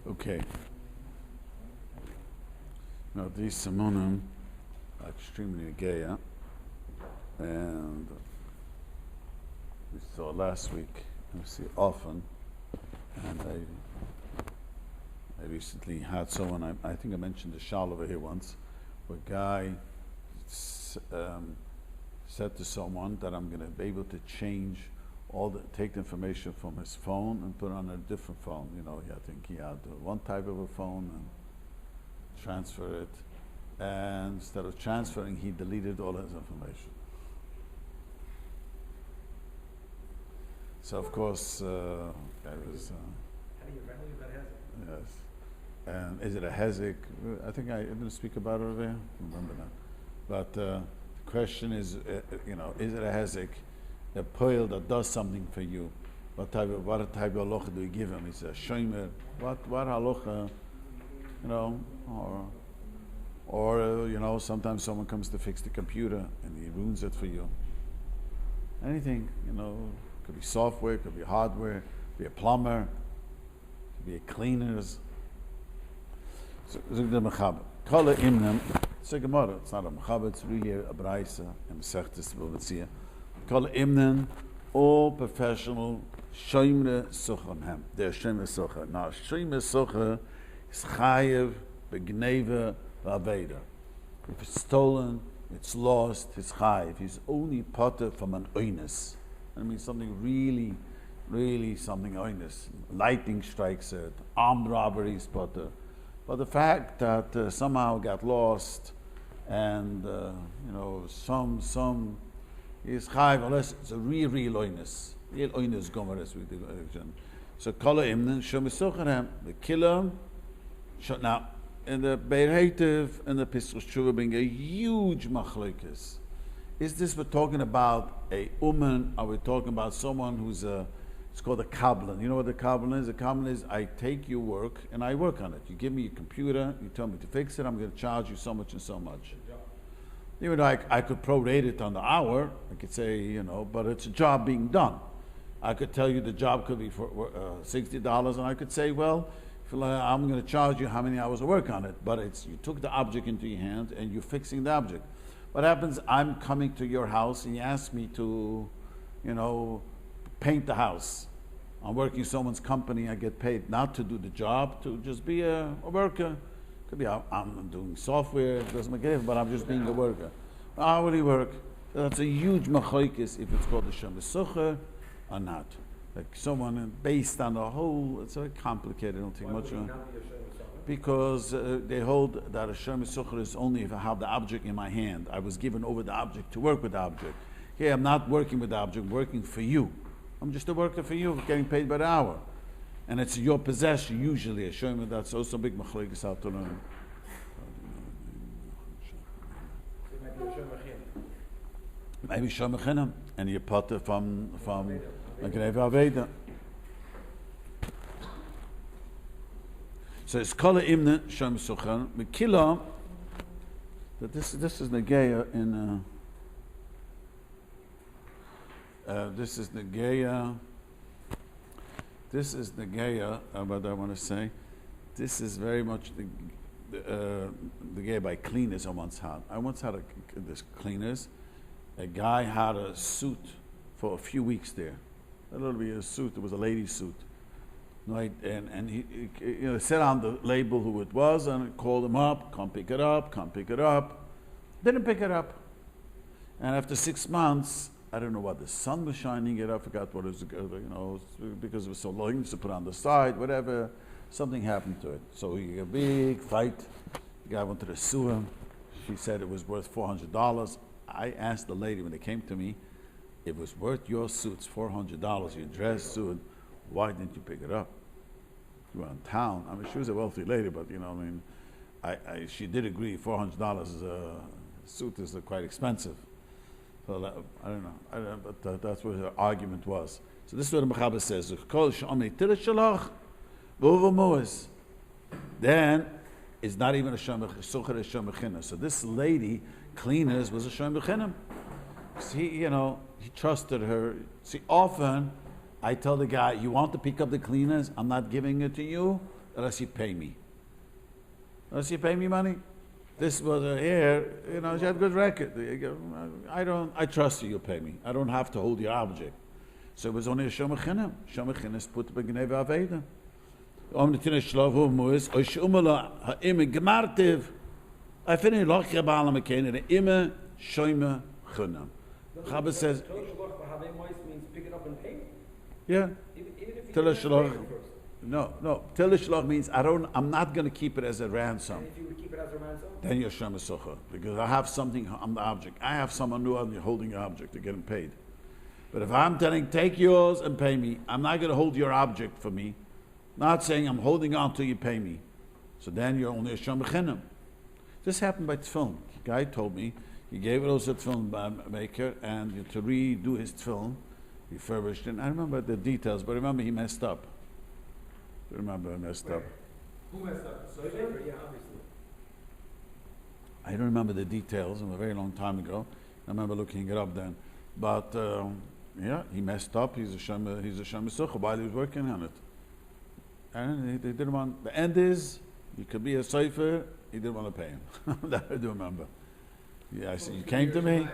Okay. Now these Simonim are extremely gay, and we saw last week, and we see often, and I recently had someone, I think I mentioned the shal over here once, where a guy said to someone that I'm going to be able to change take the information from his phone and put it on a different phone. You know, I think he had one type of a phone and transfer it. And instead of transferring, he deleted all his information. So of course, I was. How do you value that hezek? Yes. And is it a hezek? I think I didn't speak about it over there. I remember that. But the question is, is it a hezek? A poil that does something for you. What type of halacha do you give him? He's a shomer. What halacha? Or sometimes someone comes to fix the computer and he ruins it for you. Anything, could be software, could be hardware, could be a plumber, could be a cleaners. So the mechaber. Kol imnem. It's a gemara. It's not a mechaber. It's really a braisa and mesechtes b'letzia. Kol imnen, all professional shomer sucham hem. They're shomer sucha. Now, shomer sucha is chayev, begneva, v'aveda. If it's stolen, it's lost, it's chayev. He's only potter from an oinus. I mean, something really, really something oinus. Lightning strikes it, armed robbery is potter. But the fact that somehow got lost and, some is chayiv unless it's a real oinus. Real oinus gomer as we do. So kala imnen shomisocharem the killer. Now in the Beir Hativ and the Pischus Tshuva bring a huge machlokes. Is this we're talking about a woman? Are we talking about someone who's it's called a kablan? You know what the kablan is? The kablan is I take your work and I work on it. You give me your computer, you tell me to fix it. I'm going to charge you so much and so much. Even though I could prorate it on the hour, I could say, but it's a job being done. I could tell you the job could be for $60, and I could say, well, I'm going to charge you how many hours of work on it. But you took the object into your hand and you're fixing the object. What happens? I'm coming to your house and you ask me to, paint the house. I'm working someone's company. I get paid not to do the job, to just be a worker. Could be I'm doing software, it doesn't make a difference, but I'm just being a worker. Hourly work. That's a huge machlokes if it's called a shomer sucha or not. Like someone based on the whole, it's very complicated. I don't think much. Because they hold that a shomer sucha is only if I have the object in my hand. I was given over the object to work with the object. Here I'm not working with the object, I'm working for you. I'm just a worker for you, getting paid by the hour. And it's your possession, usually, a shomer. That's also big machlokes out to learn. Maybe shomer chinam, and you potter from a grave aveda. So it's kol imne shomer suchan mekila. That this is negeya in. This is negeya. This is the Geya, what I want to say. This is very much the Geya by cleaners I once had. I once had this cleaners. A guy had a suit for a few weeks there. A little bit of a suit. It was a lady's suit. Right? And he said on the label who it was and called him up, come pick it up. Didn't pick it up. And after 6 months, I don't know what the sun was shining it. I forgot what it was, because it was so long, he used to put it on the side, whatever. Something happened to it. So he had a big fight. The guy wanted to sue him. She said it was worth $400. I asked the lady when they came to me, it was worth your suits, $400, your dress suit. Why didn't you pick it up? You were in town. I mean, she was a wealthy lady, but she did agree $400 suit is quite expensive. So I don't know, but that's what her argument was. So this is what the Mechaber says. Then it's not even a shomer sucha, a shomer chinam. So this lady, cleaners, was a shomer chinam. He trusted her. See, often I tell the guy, you want to pick up the cleaners? I'm not giving it to you. unless you pay me. Unless you pay me money. This was a hair, you know, she had a good record. I trust you, you'll pay me. I don't have to hold your object. So it was only a shomachinam. Shomachinam is put by Gneva Aveda. Omnitin Shlovu Muis, Oshumala, Ha'im Gemartiv. I finish Lochia Bala McCain, and Ima Shoima Chunam. Chabad says, means pick it up and pay. yeah. Even No. Tila Shloch means I'm not going to keep it as a ransom. And if you would keep it as a ransom? Then you're Shem Sucha. Because I have something on the object. I have someone new on the holding the object to get him paid. But if I'm telling, take yours and pay me, I'm not going to hold your object for me. Not saying I'm holding on till you pay me. So then you're only a Shem B'chinim. This happened by tefillin. The guy told me, he gave it also a tefillin maker, and to redo his tefillin, he furbished it. I remember the details, but remember he messed up. Who messed up? So yeah, obviously. I don't remember the details. It was a very long time ago. I remember looking it up then. But yeah, he messed up. He's a Shem Sucha while he was working on it. And they didn't want. The end is, you could be a sefer. He didn't want to pay him. That I do remember. Yeah, I said, you came to me.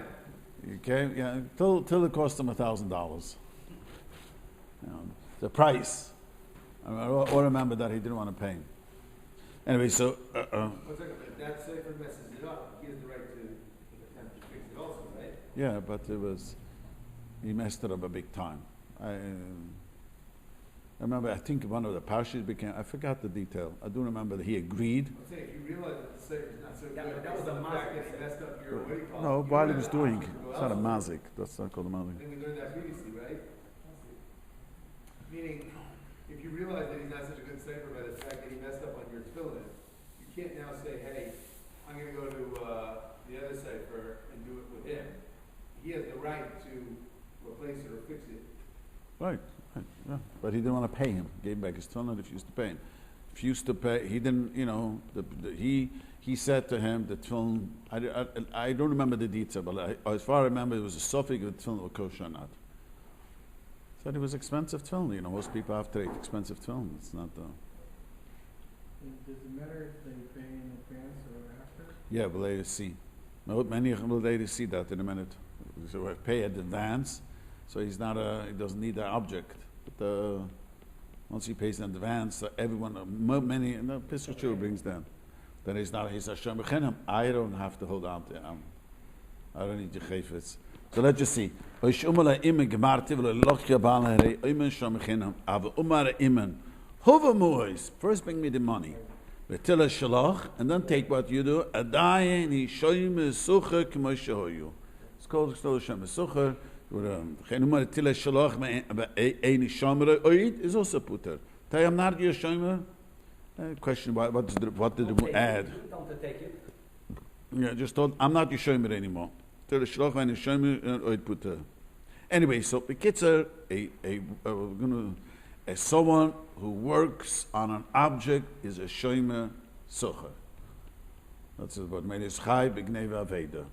You came, yeah, till it cost him $1,000. The price. I remember that he didn't want to pay him. Anyway, so. If that sefer messes it up, he has the right to attempt to fix it also, right? Yeah, but he messed it up a big time. I remember, I think one of the parshas became, I forgot the detail. I do remember that he agreed. I'm saying, if you realize that the sefer is not so good, that was a mazik that messed up your weight policy. No, while he was doing, it's not a mazik. That's not called a mazik. I think we learned that previously, right? Meaning, if you realize that he's not such a good sefer by the fact that he messed up on your tefillin, you can't now say, hey, I'm going to go to the other sefer and do it with him. He has the right to replace it or fix it. Right. Yeah. But he didn't want to pay him. Gave him back his tefillin if he used to pay him. If he used to pay, he didn't, you know, he said to him, the tefillin, I don't remember the detail, but as far as I remember, it was a suffix of the tefillin was kosher or not. Said it was expensive tefillin. You know, most people have to take expensive tefillin. It's not the... Does it matter if they pay in advance or after? Yeah, we'll later see. Many will later see that in a minute. So we pay in advance, so he doesn't need that object. But once he pays in advance, everyone, many, and the Pesach brings down. Then he's Hashem B'chinim. I don't have to hold on to him. I don't need your chayfetz. So let's just see. First bring me the money. And then take what you do. It's called Choshen Mishpat. Is also putter. I'm not your shomer. Question: what did we add? Yeah, just told I'm not your shomer anymore. Anyway, so the kids are someone who works on an object is a shomer sucher. That's what made his chai b'gneva aveda.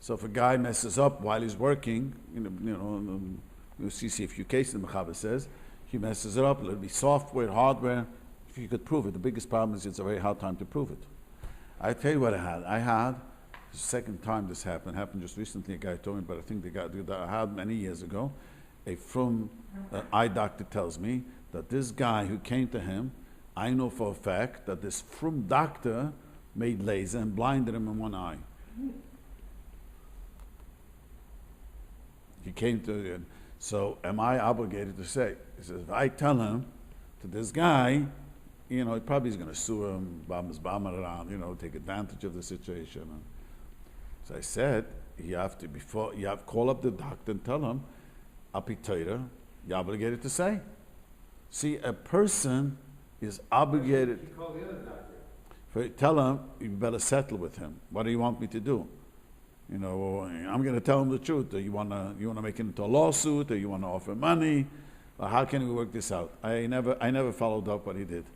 So if a guy messes up while he's working, you'll see a few cases. The Mechaber says he messes it up. It'll be software, hardware. If you could prove it, the biggest problem is it's a very hard time to prove it. I tell you what I had. The second time this happened just recently. A guy told me, but I think the guy that I had many years ago. A eye doctor tells me that this guy who came to him, I know for a fact that this frum doctor made laser and blinded him in one eye. He came to, so am I obligated to say? He says, if I tell him to this guy, he probably is going to sue him, bomb around, take advantage of the situation. So I said, you have to call up the doctor and tell him, Api Torah, you're obligated to say. See, a person is obligated. You call the other doctor. Tell him, you better settle with him. What do you want me to do? I'm going to tell him the truth. Do you want to make it into a lawsuit, or you want to offer money? Or how can we work this out? I never followed up what he did.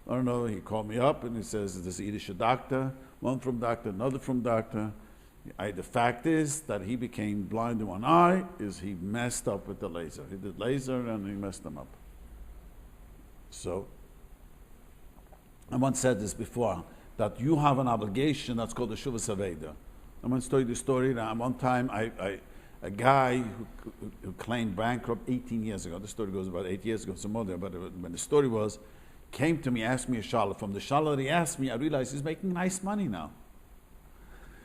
I don't know. He called me up and he says, "There's a Yiddish doctor, one from doctor, another from doctor." The fact is that he became blind in one eye. Is he messed up with the laser? He did laser and he messed them up. So I once said this before, that you have an obligation that's called the Shuvas Aveda. I once told you the story that one time a guy who claimed bankrupt 18 years ago, the story goes about 8 years ago, some more there, but when the story was, came to me, asked me a shala. From the shala that he asked me, I realized he's making nice money now.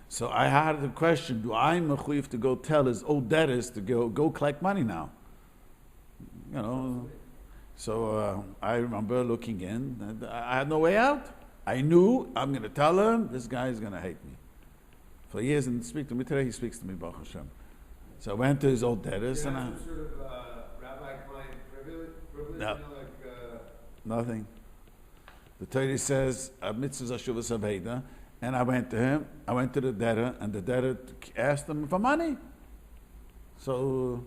So I had the question, do I mechuyev to go tell his old debtors to go collect money now? You know, so I remember looking in, and I had no way out. I knew I'm going to tell him, this guy is going to hate me. For years, and speak to me today, he speaks to me, Baruch Hashem. So I went to his old debtors, and some sort of rabbi-client privilege, no, nothing. The Torah says, mitzvahs ashuvas aveda, and I went to him, I went to the debtor, and the debtor asked him for money. So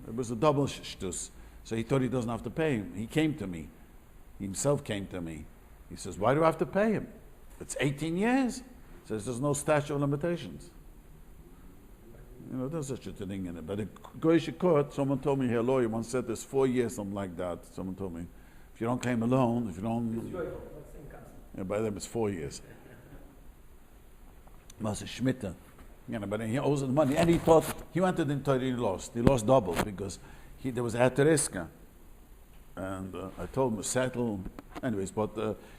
it was a double shtus. So he thought he doesn't have to pay him. He came to me. He himself came to me. He says, why do I have to pay him? It's 18 years. He says, there's no statute of limitations. You know, there's such a thing in it. But in Goyish court, someone told me here, a lawyer once said there's 4 years, something like that. Someone told me, if you don't claim a loan, if you don't... Yeah, by them it's 4 years. Mas Schmitter. You know, but he owes the money. And he thought, he went to the Torah, he lost. He lost double because there was a heteriska. And I told him to settle. Anyways, but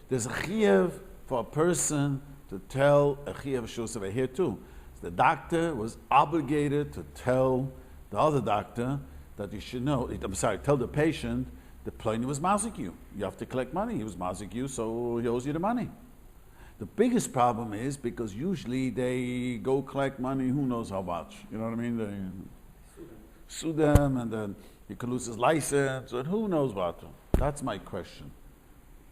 there's a chiyuv for a person to tell a chiyuv shusaveh here too. The doctor was obligated to tell the other doctor that you should know. Tell the patient the plane was mazik you. You have to collect money. He was mazik you, so he owes you the money. The biggest problem is because usually they go collect money, who knows how much. You know what I mean? They sue them, and then he could lose his license, and who knows what. That's my question.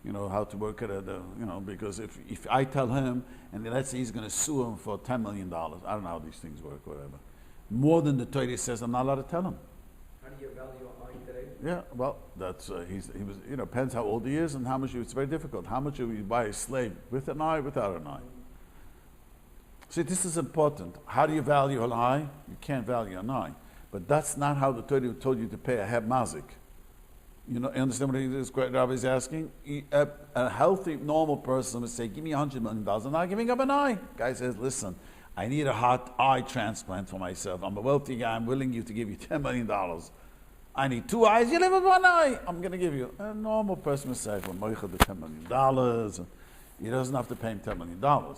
You know, how to work it at because if I tell him, and let's say he's going to sue him for $10 million, I don't know how these things work, whatever. More than the Torah says, I'm not allowed to tell him. How do you value a today? Yeah, well, that's, he was, depends how old he is and how much, it's very difficult. How much you buy a slave, with an eye, without an eye? See, this is important. How do you value an eye? You can't value an eye. But that's not how the Torah told you to pay a heb mazik. You understand what this great Rabbi is asking? A healthy, normal person would say, give me $100 million, I'm not giving up an eye. Guy says, listen, I need a heart eye transplant for myself. I'm a wealthy guy, I'm willing to give you $10 million. I need 2 eyes, you live with 1 eye. I'm going to give you. A normal person would say, well, the $10 million. He doesn't have to pay him $10 million.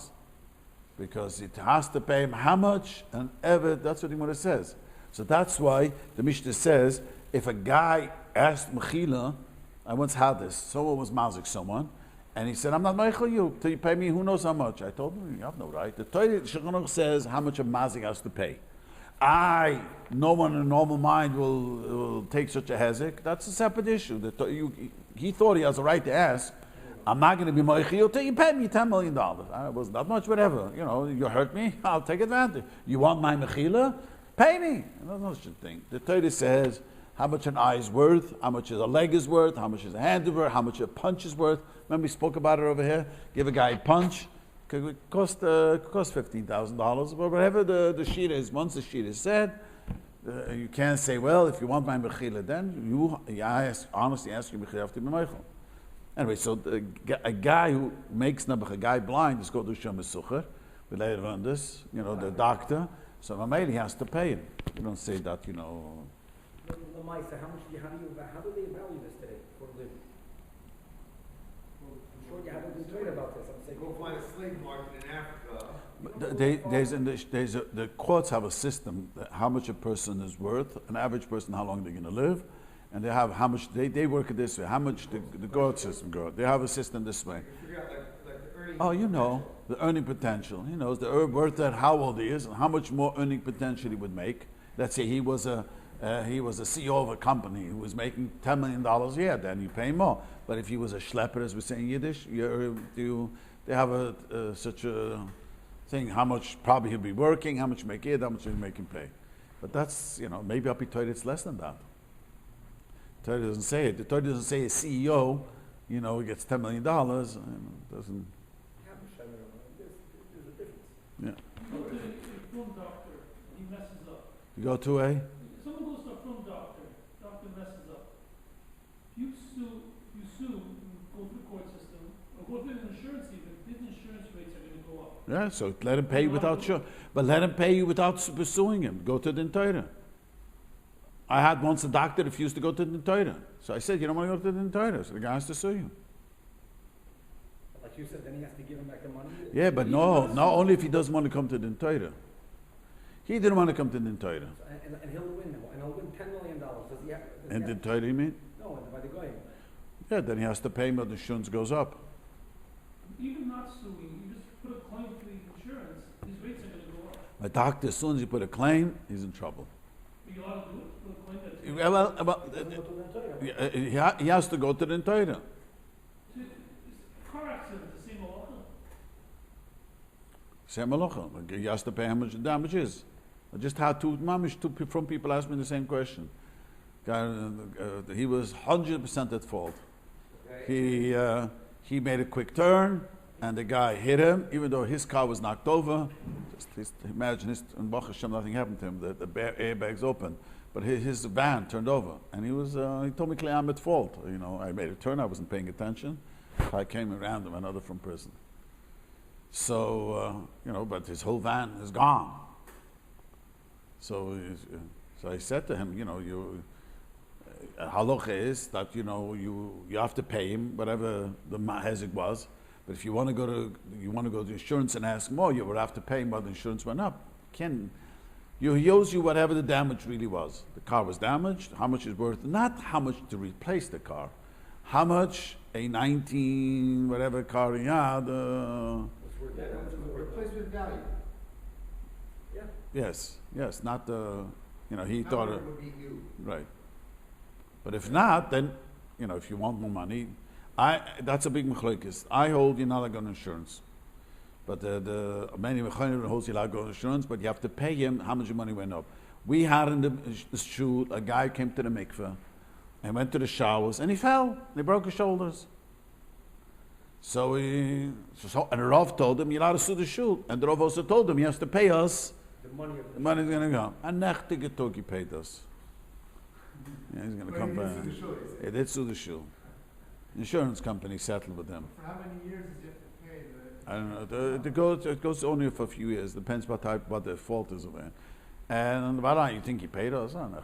Because it has to pay him how much and ever, that's what the Gemara says. So that's why the Mishnah says, if a guy asked Mechila, I once had this, someone was mazik someone, and he said, I'm not meichel you till you pay me who knows how much. I told him, you have no right. The Torah Shulchan says how much a mazik has to pay. No one in a normal mind will take such a hezek. That's a separate issue. He thought he has a right to ask, I'm not going to be meichel you till you pay me $10 million. I was not much, whatever. You hurt me, I'll take advantage. You want my mechila? Pay me. That's no such thing. The Torah says how much an eye is worth, how much a leg is worth, how much a hand is worth, how much a punch is worth. Remember we spoke about it over here? Give a guy a punch, could cost $15,000, but whatever the sheet is, once the sheet is said, you can't say, well, if you want my mechila, then honestly ask your mechila to be meichel. Anyway, so a guy who makes a guy blind is called Choshen Mishpat. We later learned this, the doctor. So Mameli has to pay him. You don't say that, The Maisa, how do they value this today for a living? I'm sure you haven't been told about this. I'm saying, go find a slave market in Africa. The courts have a system that how much a person is worth, an average person, how long they're going to live, and they have how much they work it this way, how much the court system goes. They have a system this way. You forgot like the earning the earning potential. He knows the worth at how old he is and how much more earning potential he would make. Let's say he was a CEO of a company who was making $10 million a year, then you pay more. But if he was a schlepper, as we say in Yiddish, they have such a thing, how much probably he'll be working, how much you make it, how much you make him pay. But that's, maybe up to Torah it's less than that. Torah doesn't say it. The Torah doesn't say a CEO, he gets $10 million, and doesn't. Yeah. You go to a film doctor, he messes up. You go to a? Someone goes to a film doctor messes up. You sue, go through the court system, With insurance, even his insurance rates are going to go up. Yeah, so let him pay you without but let him pay you without pursuing him. Go to the Torah. I had once a doctor refused to go to the Torah. So I said, you don't want to go to the Torah, so the guy has to sue you. Like you said, then he has to give him back the money? Yeah, but no, not only if he doesn't want to come to the Torah. He didn't want to come to the Torah. And he'll win, and he'll win $10 million. Does he have, And the Torah, you mean? No, by the guy. Yeah, then he has to pay him, but the shunz goes up. Even not suing, you just put a claim to the insurance, his rates are going to go up. A doctor, as soon as you put a claim, he's in trouble. Are you allowed to do it? Put a claim that's... Yeah, well, he has to go to the Torah. Car accident, the same halacha. Same halacha. He has to pay how much the damage is. I just had two from people asked me the same question. He was 100% at fault. He made a quick turn, and the guy hit him, even though his car was knocked over. Just imagine, in Baruch Hashem, nothing happened to him. The airbags open, but his van turned over, and he told me, "Clay, I'm at fault. You know, I made a turn, I wasn't paying attention. I came around him, another from prison. So but his whole van is gone. So I said to him, halacha is that you have to pay him whatever the hezek was, but if you want to go to insurance and ask more, you would have to pay him what the insurance went up. He owes you whatever the damage really was. The car was damaged. How much is worth? Not how much to replace the car. How much a 19 whatever car he had. Replacement value. Yeah. Yes. Not the. He thought it would be you. right. But if not, then, if you want more money, that's a big machlokes. I hold you're not allowed to go on insurance. But the many mechanim holds you're allowed to go on insurance, but you have to pay him how much your money went up. We had in the shul, a guy came to the mikveh and went to the showers, and he fell, and he broke his shoulders. And the Rav told him, you're allowed to sue the shul. And the Rav also told him, he has to pay us. The money is going to go. And nechtige tog he paid us. Yeah, he's going to come back. He did sue the shul. Insurance company settled with him. For how many years does he have to pay? I don't know. It goes only for a few years. Depends what the fault is of it. And why you think he paid us? And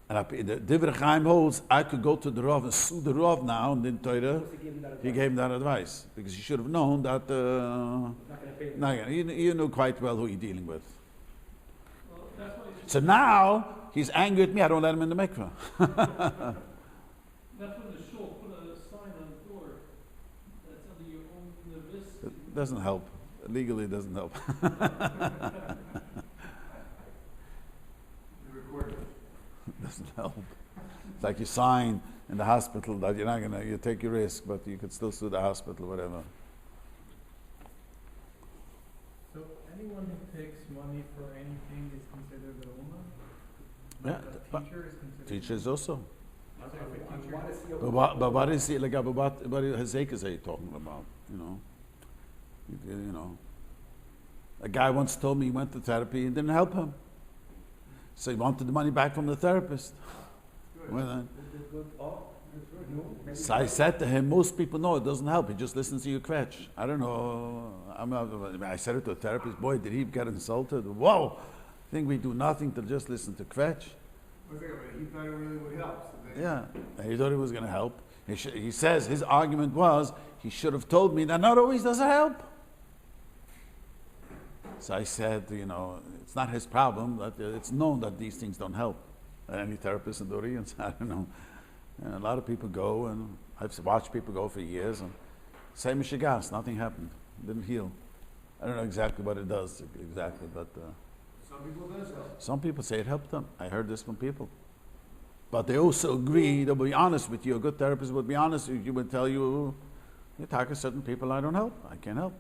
the Divrei Chaim holds, I could go to the Rav and sue the Rav now, and then Torah, he gave him that advice. Because he should have known that, he knew quite well who you're dealing with. Well, that's why So now, he's angry at me, I don't let him in the mikveh. that's when the shul put a sign on the door that's under your own risk. It doesn't help. Legally, it doesn't help. Doesn't help. It's like you sign in the hospital that you're not you take your risk, but you could still sue the hospital, whatever. So anyone who takes money for anything is considered a woman? Yeah, A teacher is considered. teachers also. So But what is it like? What Hezekiah are you talking about? A guy once told me he went to therapy and didn't help him, so he wanted the money back from the therapist. So I said to him, most people know it doesn't help. He just listens to you kvetch. I don't know. I said it to a therapist. Boy, did he get insulted? Whoa! I think we do nothing to just listen to kvetch. He thought it really would help. Yeah, he thought it was going to help. He says his argument was he should have told me that not always does it help. So I said, it's not his problem. That it's known that these things don't help. Any therapist in the audience, I don't know. And a lot of people go, and I've watched people go for years, and same as Shigas, nothing happened, didn't heal. I don't know exactly what it does exactly, but Some people does help. some people say it helped them. I heard this from people. But they also agree, they'll be honest with you. A good therapist would be honest with you, would tell you, you talk to certain people, I don't help, I can't help.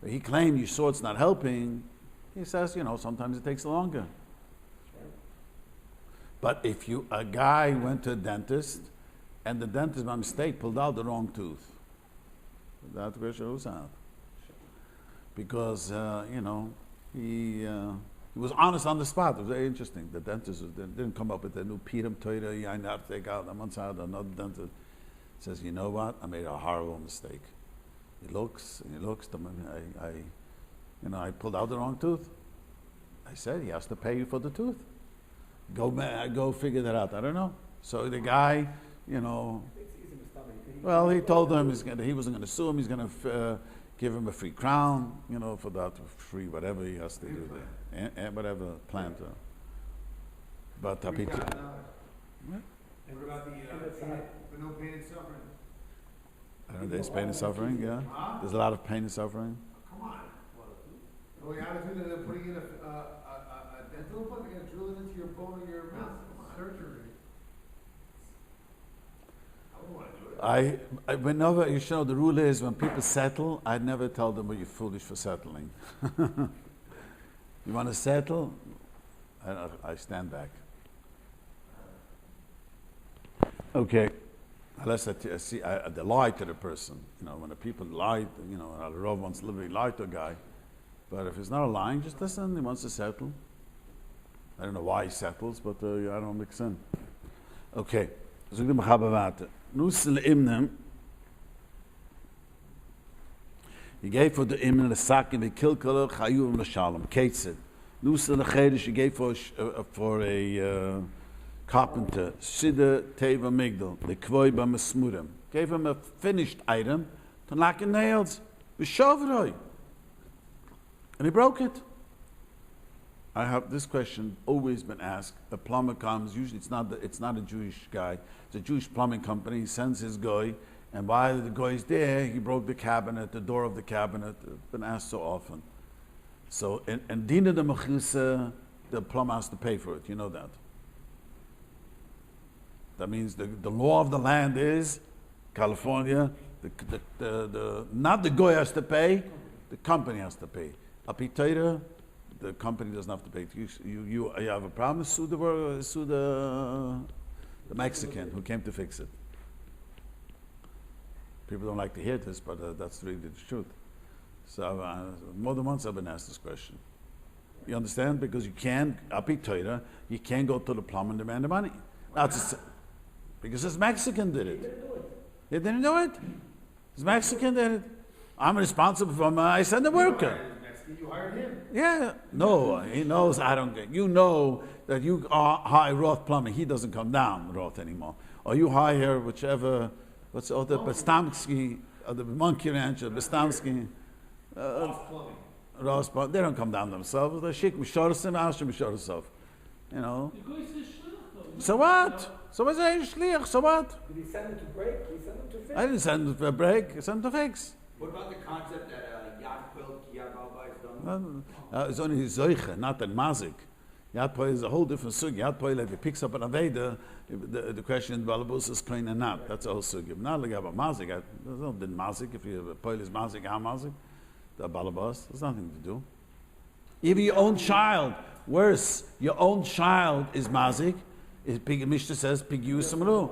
But he claimed you saw it's not helping. He says, sometimes it takes longer. But if a guy went to a dentist, and the dentist by mistake pulled out the wrong tooth, that's where shows out. Because, he was honest on the spot. It was very interesting. The dentist didn't come up with the new Piram Torah, you have to take out, I'm on side, another dentist. says, you know what? I made a horrible mistake. He looks and he looks. I pulled out the wrong tooth. I said, he has to pay you for the tooth. Go figure that out. I don't know. So the guy, well, he told him he wasn't going to sue him. He's going to give him a free crown, for that free whatever he has to do there, and whatever plant. But $3,000. And what about the no pain and suffering? I don't know, there's pain and suffering, yeah. Huh? There's a lot of pain and suffering. Come on. Well, you have to do that, putting in a dental implant, they're going to drill it into your bone or your mouth. Surgery. I wouldn't want to do it. Whenever, the rule is when people settle, I never tell them, well, you're foolish for settling. You want to settle? I stand back. Okay. Unless they lie to the person. When the people lie, the Rav wants to literally lie to a guy. But if it's not a lying, just listen, he wants to settle. I don't know why he settles, but I don't mix in. Okay. So the Mechaber warte. Nusel imnem. He gave for the imnem the sack in the kilkele chayuv l'shalom. Ketzid. Nusel l'chedesh he gave for a carpenter. Sidde teva migdal. The kvoi b'masmurim. Gave him a finished item to knock in nails. V'shovroi. And he broke it. I have this question always been asked. A plumber comes. Usually, it's not a Jewish guy. It's a Jewish plumbing company. He sends his guy, and while the guy is there, he broke the cabinet, the door of the cabinet. It's been asked so often. So, and Dina de Mechisa, the plumber has to pay for it. You know that. That means the law of the land is California. Not the guy has to pay. The company has to pay. Apitera, the company doesn't have to pay. You have a problem, sue the Mexican who came to fix it. People don't like to hear this, but that's really the truth. So more than once I've been asked this question. You understand? Because you can't, apitera, you can't go to the plumber and demand the money. Because this Mexican did it. They didn't do it. This Mexican did it. I'm responsible for I send the worker. You hired him. Yeah. No, he knows I don't get. You know that you hire Roth plumbing. He doesn't come down Roth anymore. Or you hire whichever, the Bestamsky, or the Monkey Ranch, or Bestamsky. Roth plumbing. They don't come down themselves. They shik Mishorsim, Ashim Mishorsim. So what? So what's a shliach? So what? Did he send him to break? Did he send him to fix? I didn't send him to a break. I sent him to fix. What about the concept that Yad quilt, Yad Alba is done? It's only his zoiche, not the mazik. Yad Poel is a whole different sugi. Yad Poel, if he picks up an Aveda, the question is, Balabus is clean or not. That's a whole sugi. Not like about mazik. There's no din mazik. If you Poel is mazik, how mazik? The Balabus, there's nothing to do. Even your own child, worse, your own child is mazik. Mishnah says, Pigu Samru.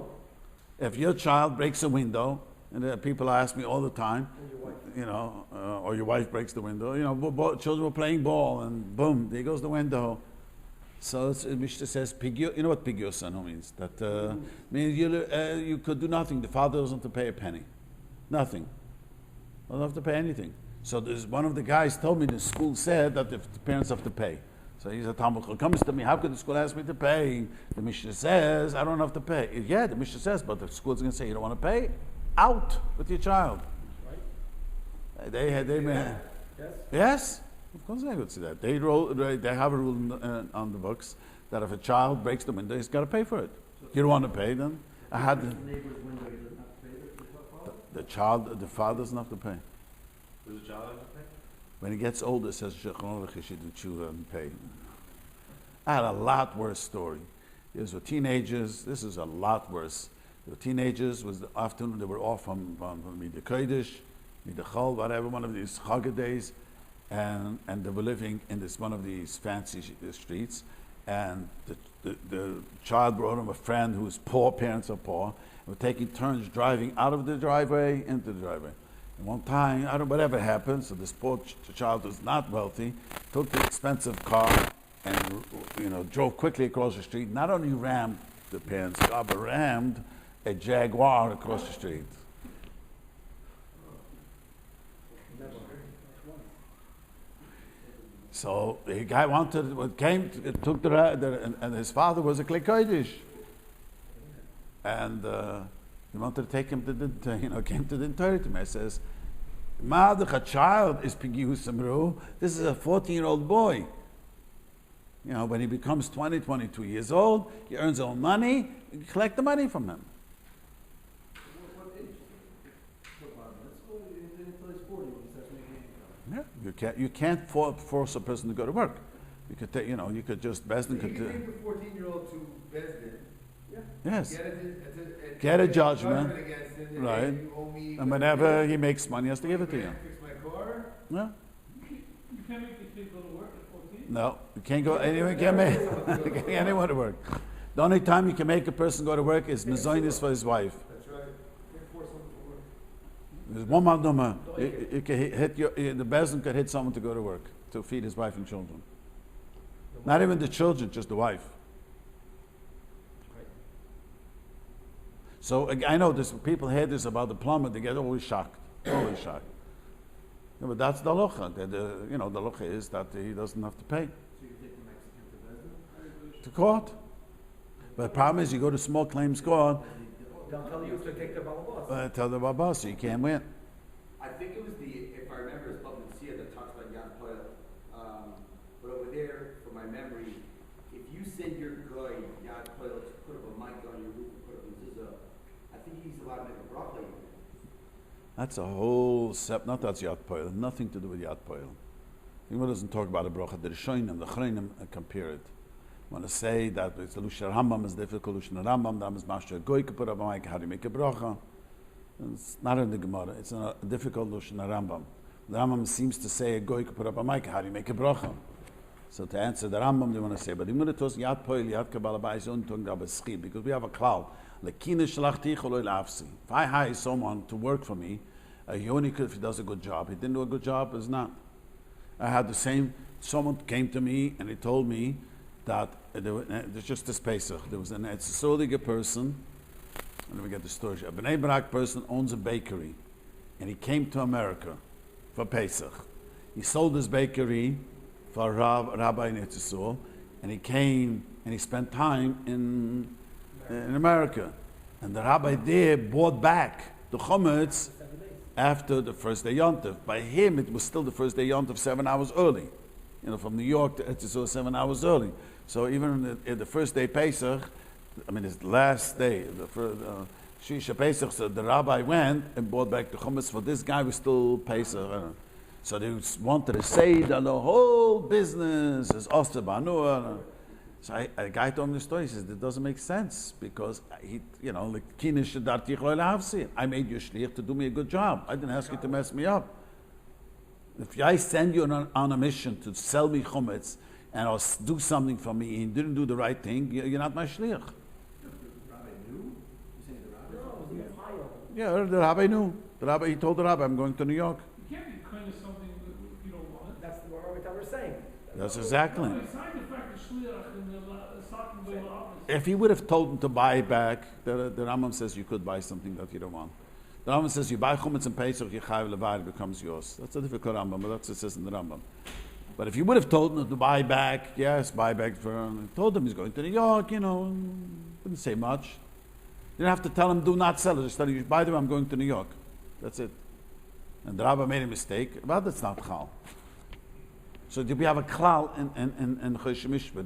If your child breaks a window, and people ask me all the time, or your wife breaks the window, children were playing ball, and boom, there goes the window. So Mishnah says, Pigu, you know what Pigu Sanu means? That means you could do nothing. The father doesn't have to pay a penny. Nothing. Doesn't have to pay anything. So there's one of the guys told me the school said that the parents have to pay. So he's a Talmud comes to me, how could the school ask me to pay? The Mishnah says, I don't have to pay. Yeah, the Mishnah says, but the school's going to say, you don't want to pay? Out with your child. Right. Yes, of course I would say that. They have a rule on the books that if a child breaks the window, he's got to pay for it. You don't want to pay, then I had the father doesn't have to pay. Does the child have to pay? When he gets older, it says, you should do and pay. I had a lot worse story. These were teenagers. This is a lot worse. The teenagers was the afternoon. They were off from Mida Kodesh, Mida Chol, whatever, one of these Chagah days. And they were living in one of these fancy streets. And the child brought him a friend whose poor, parents are poor. And were taking turns driving out of the driveway into the driveway. And one time, whatever happened, so this poor child was not wealthy, took the expensive car and drove quickly across the street. Not only rammed the parents' car, but rammed a Jaguar across the street. So the guy and his father was a Klei Kodesh. And he wanted to take him to came to the Torah to me. He says, Madach, a child is Pigihu Samru. This is a 14-year-old boy. When he becomes 20, 22 years old, he earns his own money, you collect the money from him. What age? Until he's 40 when he starts making income. Yeah, you can't force a person to go to work. You could you could just Bezdin could. You can take the 14-year-old to Bezdin. Yes. Get a judgment, against him, and right? you owe me And whenever he makes money, he has to give it to you. Fix my car. Yeah. You can't make the kid go to work at 14? No, you can't go anywhere. Can't make anyone to work. The only time you can make a person go to work is mezonis for his wife. That's right. You can't force someone to work. There's one maduma. You can the Bezdin could hit someone to go to work to feed his wife and children. Not even the children, just the wife. So I know this. People hear this about the plumber; they get always shocked, always shocked. Yeah, but that's the halacha. The halacha is that he doesn't have to pay So you take the Mexican to Bezdin? to court. But the problem is, you go to small claims court, They'll tell you to take the balabas. tell the baba, so you can't win. I think it was if I remember, it's Bava Metzia that talks about Yad Poel. But over there, from my memory, if you send your guy Yad Poel to put up a mic on your roof, put up a zizah, I think he's allowed to make a bracha. That's a whole not that's Yad Poel, nothing to do with Yad Poel. The Gemara doesn't talk about a bracha. The Rishonim, the Chreinim compare it. I want to say that it's a Lushar Rambam is difficult. Lushar Rambam, that is Mashra Goy could put up a mic. How do you make a bracha? It's not in the Gemara. It's a difficult Lushar Rambam. The Rambam seems to say a Goy could put up a mic. How do you make a bracha? So to answer the Rambam, they want to say, but the Gemara tells Yad Poel, Yad Kabbalah Ba'is Untung Dabaschi, because we have a klal. If I hire someone to work for me, he only could if he does a good job. He didn't do a good job, it's not. I had the same, someone came to me and he told me that there's just this Pesach. There was an Etzisoliga person, let me get the story. A Bnei Brak person owns a bakery and he came to America for Pesach. He sold his bakery for Rabbi in Etzisol, and he came and he spent time in America. And the rabbi there bought back the chometz after the first day Yontif. By him, it was still the first day Yontif 7 hours early. From New York to Etzisol 7 hours early. So even in the first day Pesach, it's the last day, Shisha Pesach, so the rabbi went and bought back the chometz for this guy was still Pesach. So they wanted to say that the whole business is Oster Banua. So a guy told me the story. He says it doesn't make sense because I made you shliach to do me a good job. I didn't ask you to mess me up. If I send you on a mission to sell me chumetz and I'll do something for me and you didn't do the right thing, you're not my shliach. The rabbi knew? You saying the rabbi? No, it was a file. Yeah, the rabbi knew. He told the rabbi, I'm going to New York. You can't be kind of something that you don't want. That's what Rabbi Tauber is saying. That's exactly. No, besides the fact that shliach in the Sakim B'El office. If he would have told him to buy it back, the Rambam says you could buy something that you don't want. The Rambam says you buy chumetz and Pesach, you chayav levar, it becomes yours. That's a difficult Rambam, but that's what it says in the Rambam. But if you would have told him to buy back, yes, buy back for. Told him he's going to New York, didn't say much. You didn't have to tell him do not sell it. Just tell him, by the way, I'm going to New York. That's it. And the Rabbi made a mistake. Well, that's not chal. So we have a klal in Choshen Mishpat.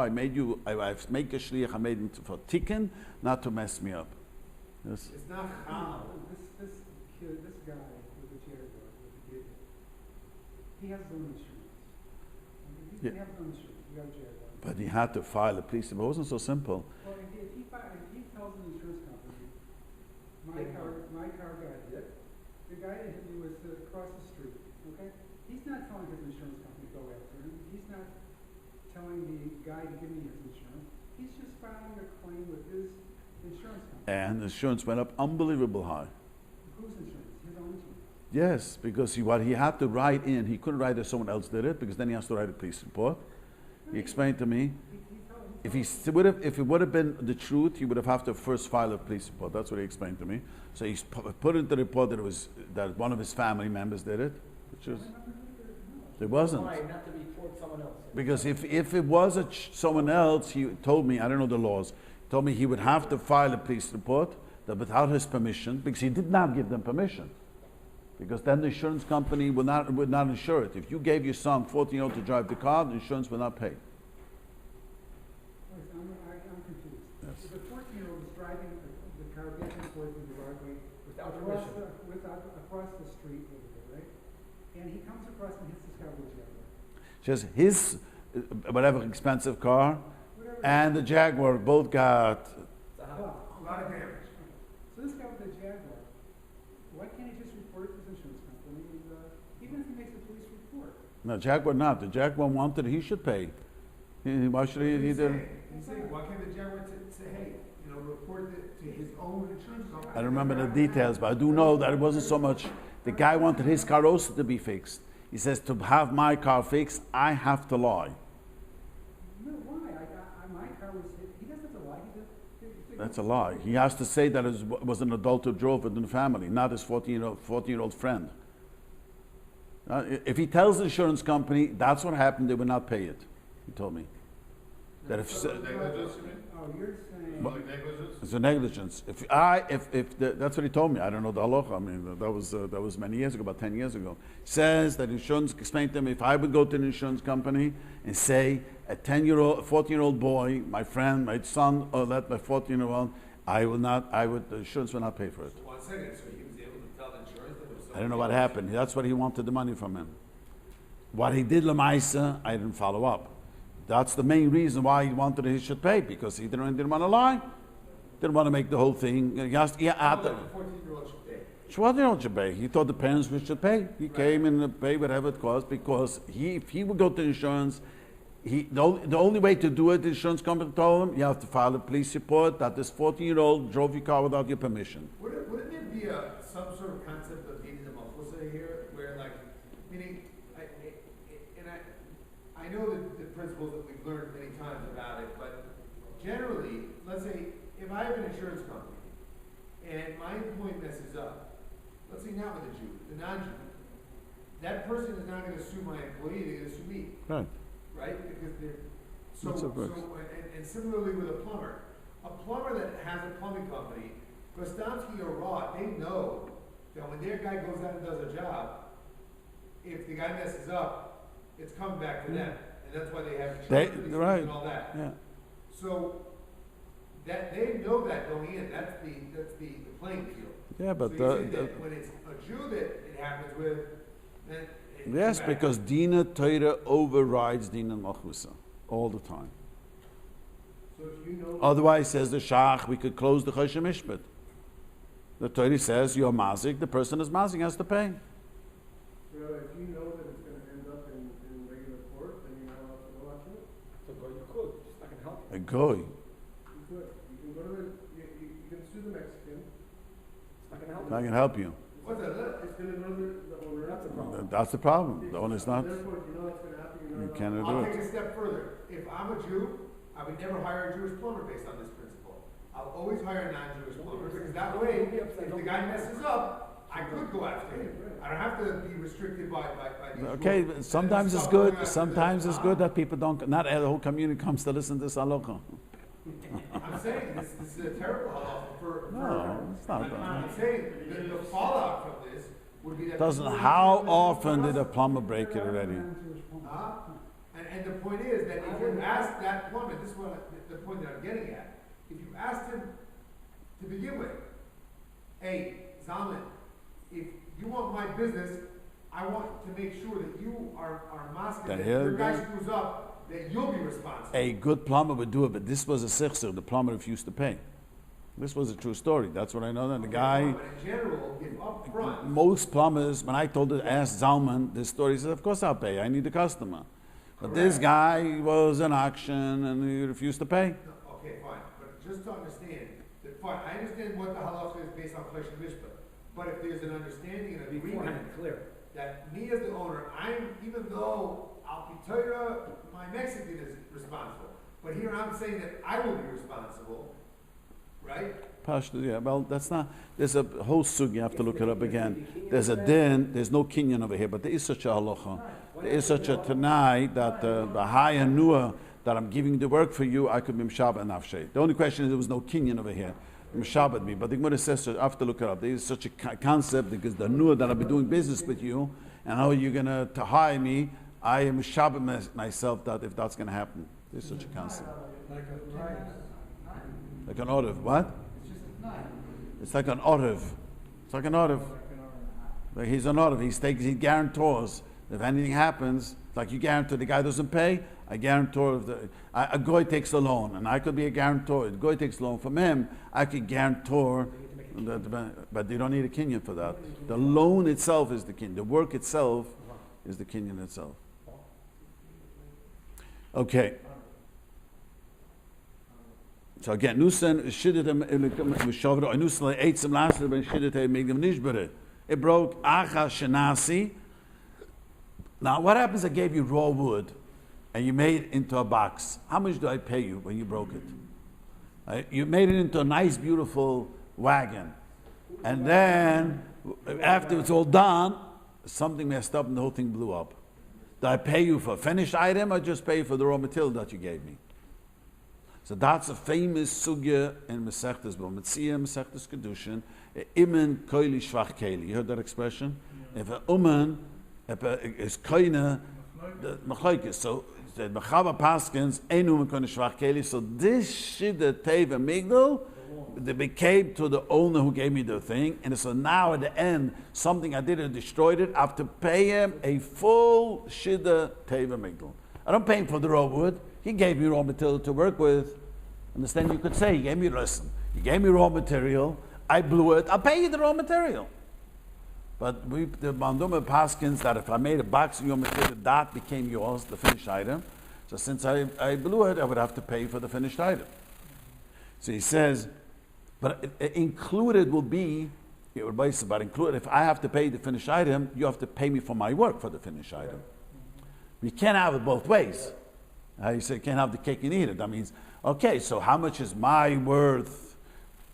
I made you. I make a shliach. I made him for tikkun, not to mess me up. Yes. It's not chal. This kid, this guy with the chair with the kid, he has his own insurance. He Yeah. has his own insurance. He got a chair. But he had to file a police. It wasn't so simple. Well, if he tells an insurance company, my car got hit. The guy that hit me was across the street. Okay, he's not telling his insurance company to go after him. He's not telling the guy to give me his insurance. He's just filing a claim with his insurance company. And the insurance went up unbelievable high. Whose insurance? His own insurance. Yes, because what he had to write he couldn't write that someone else did it because then he has to write a police report. He explained to me, if it would have been the truth, he would have to first file a police report. That's what he explained to me. So he put into the report that one of his family members did it, which was it wasn't. Why not to report someone else? Because if it was someone else, he told me, I don't know the laws, he told me he would have to file a police report that without his permission, because he did not give them permission. Because then the insurance company would not insure it. If you gave your son 14-year-old to drive the car, the insurance would not pay. I'm confused. Yes. If a 14-year-old is driving the car back and forth in the driveway Without across permission. across the street over there, right? And he comes across and hits this car with a Jaguar. Just his, whatever expensive car, Whatever. and the Jaguar both got, It's a Oh, house. A lot of damage. So this guy with the Jaguar, why can't he just report it to his insurance company? Even if he makes a police report. no, Jaguar not. The Jaguar wanted, he should pay. Why should he He's did? saying, why can't the Jaguar say, hey, report it to his own insurance company? I don't remember the details, but I do know that it wasn't so much, the guy wanted his car also to be fixed. He says, to have my car fixed, I have to lie. No, why? My car was hit. He doesn't have to lie. That's a lie. He has to say that it was an adult who drove it in the family, not his 14-year-old friend. If he tells the insurance company that's what happened, they will not pay it. He told me. That if Negligence, you mean? Oh, you're saying. What? Like negligence? it's a negligence. That's what he told me. I don't know the halacha. I mean, that was many years ago, about 10 years ago. Says that insurance explained to him, if I would go to an insurance company and say a 14-year-old boy, my friend, my son, or let my 14-year-old, the insurance will not pay for it. 1 second, so he was able to tell the insurance that there was I don't know what happened. That's what he wanted the money from him. What he did lemaisa, I didn't follow up. That's the main reason why he wanted he should pay, because he didn't want to lie. Didn't want to make the whole thing. He asked, The 14-year-old should pay. 12-year-old should pay. He thought the parents should pay. He came and paid whatever it cost, because if he would go to insurance, the only way to do it, the insurance company told him, you have to file a police report that this 14-year-old drove your car without your permission. Wouldn't there be some sort of concept of needing the machusa here, where like, meaning, I know the principles that we've learned many times about it, but generally, let's say, if I have an insurance company, and my employee messes up, let's say not with a Jew, the non-Jew, that person is not gonna sue my employee, they're gonna sue me, Right. right? Because they're, That's a good. and similarly with a plumber that has a plumbing company, Gostomsky or Raw, they know that when their guy goes out and does a job, if the guy messes up, it's coming back to them, and that's why they have insurance right. and all that. Yeah. So, that, they know that going in, that's the playing field. Yeah, but So you say that when it's a Jew that it happens with, then it's yes, bad. because Dina Torah overrides Dina Machusa all the time. So if you know. Otherwise, says the Shach, we could close the Choshen Mishpat. The Torah says you're mazik, the person is mazik has to pay. So if you know that it's going to end up in regular court, then you're not allowed to go after it? So go, you could, it's not gonna help. A goy. You could. You can go to you can sue the Mexican. It's not gonna help. I can help you. What's that? It's going to go to the owner. That's a problem. That's the problem. The owner's not. Therefore, if you know it's going to happen, you're You not cannot allowed. do I'll take it. a step further. If I'm a Jew, I would never hire a Jewish plumber based on this principle. I'll always hire a non-Jewish plumber, because that way, if the guy messes up, I could go after him. I don't have to be restricted by these Okay, rules. but sometimes And it's stuff good. going after Sometimes this. it's good that people don't. Not the whole community comes to listen to this halacha. I'm saying this is a terrible halacha for. No, it's not. I'm saying the fallout from this would be that. Doesn't. people How would- often did a plumber break it already? Huh? And the point is that if you ask that plumber, this is what the point that I'm getting at. If you asked him to begin with, hey, Zalman, if you want my business, I want to make sure that you are masking, Then that here your you guy go. screws up, that you'll be responsible. A good plumber would do it, but this was a sichser. The plumber refused to pay. This was a true story. That's what I know. And the guy, But in general, if up front, most plumbers, when I asked Zalman this story, he said, "Of course I'll pay. I need the customer." But this guy was in auction and he refused to pay. okay, fine, but just to understand, that fine, I understand what the halacha is based on Choshen Mishpat, but if there's an understanding and agreement Beforehand, clear. that me as the owner, even though Al Pitoira, my Mexican is responsible, But here I'm saying that I will be responsible, right? Pashto, yeah, well, that's not, there's a whole sug, you have to look it up again. There's a din, there's no kinyan over here, but there is such a halacha. There is such a tanai that the high and nuah that I'm giving the work for you, I could be mshabat and afshay. The only question is there was no kinyan over here. Mshabat me, but the Gemara says, so I have to look it up. There is such a concept because the nuah that I'll be doing business with you, and how you're going to hire me, I am mshabat myself that if that's going to happen. There's such a concept. Like an olive, what? It's like an olive. It's like an olive. Like he's an olive. He guarantors. If anything happens, like you guarantee the guy doesn't pay, I guarantor. A guy takes a loan, and I could be a guarantor. The guy takes a loan from him, I could guarantor. But you don't need a kinyan for that. The loan itself is the kinyan. The work itself is the kinyan itself. Okay. So again, Nusan shiddet mishavro. Nusan eitzim lasted ben shiddet megdim nishbere. It broke. Acha shenasi. Now, what happens? I gave you raw wood, and you made it into a box. How much do I pay you when you broke it? You made it into a nice, beautiful wagon, and then after it's all done, something messed up, and the whole thing blew up. Do I pay you for a finished item, or just pay you for the raw material that you gave me? So that's a famous sugya in Masechtas B'Metzia, Masechtas Kedushin, Imen koili shvach keli. You heard that expression? If a uman is koine, the machlokes. So the Mechava Paskins, ein uman koine shvach keli. So this shida teva migdal, they became to the owner who gave me the thing, and so now at the end, something I did and destroyed it, I have to pay him a full shida teva migdal. I don't pay him for the raw wood. He gave me raw material to work with. Understand? You could say, he gave me, listen, you gave me raw material, I blew it, I'll pay you the raw material. But the Manduma Paskins, that if I made a box of your material, that became yours, the finished item. So since I blew it, I would have to pay for the finished item. So he says, but included will be, but included, if I have to pay the finished item, you have to pay me for my work for the finished item. You can't have it both ways. You say you can't have the cake and eat it. That means, okay, so how much is my worth?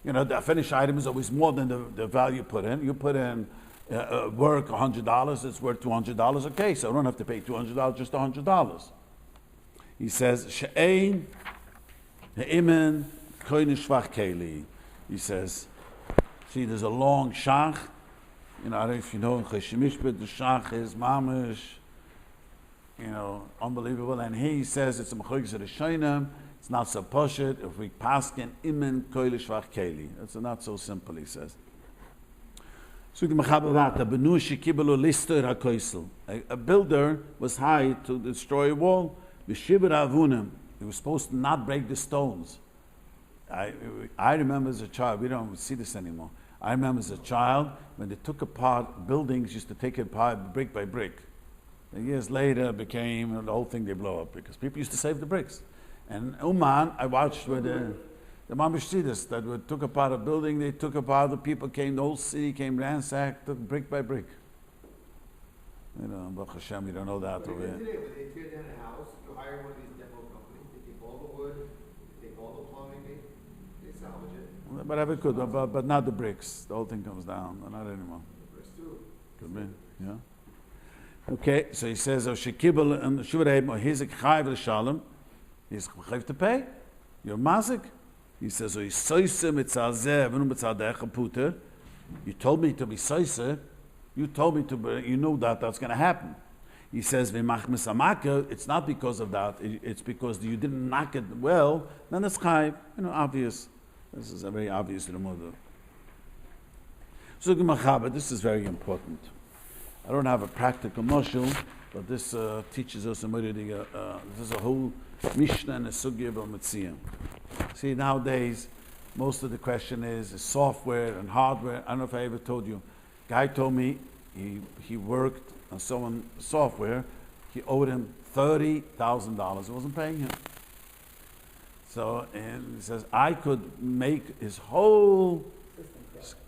You know, the finished item is always more than the value put in. You put in work $100, it's worth $200. Okay, so I don't have to pay $200, just $100. He says, She'ein he'imen koine shvach keli. He says, see, there's a long shach. You know, I don't know if you know in Choshen Mishpat, the shach is mamish. You know, unbelievable. And he says it's a mechugis Rishonim. It's not so poshut. If we paskin imen koile shvach keli, it's not so simple. He says. A builder was hired to destroy a wall. He was supposed to not break the stones. I remember as a child. We don't see this anymore. I remember as a child when they took apart buildings, used to take it apart brick by brick. And years later, it became the whole thing they blow up because people used to save the bricks. And Uman, I watched where the Mamish see this, that we took apart a building, they took apart, the people came, the whole city came ransacked, took brick by brick. You know, Baruch Hashem, you don't know that over here. Today, when they tear down a house, you hire one of these demo companies, they take all the wood, they take all the plumbing, they salvage it. But I could, but not the bricks. The whole thing comes down, but not anymore. The bricks too. Could be, yeah. Okay, so he says, "O shekibel and shuvreim o hizik chayv l'shalom." He's chayv to pay. You're mazik. He says, "O yisoyse mitzazeh v'nu mitzadecha puter." You told me to be soyse. You told me to be. You know that's going to happen. He says, "V'mach misamaka." It's not because of that. It's because you didn't knock it well. Then it's chayv. You know, obvious. This is a very obvious removal. So this is very important. I don't have a practical mashal, but this teaches us this is a whole Mishnah and a Sugya B'Metzia. See, nowadays, most of the question is software and hardware. I don't know if I ever told you. Guy told me he worked on someone's software. He owed him $30,000. He wasn't paying him. So, and he says, I could make his whole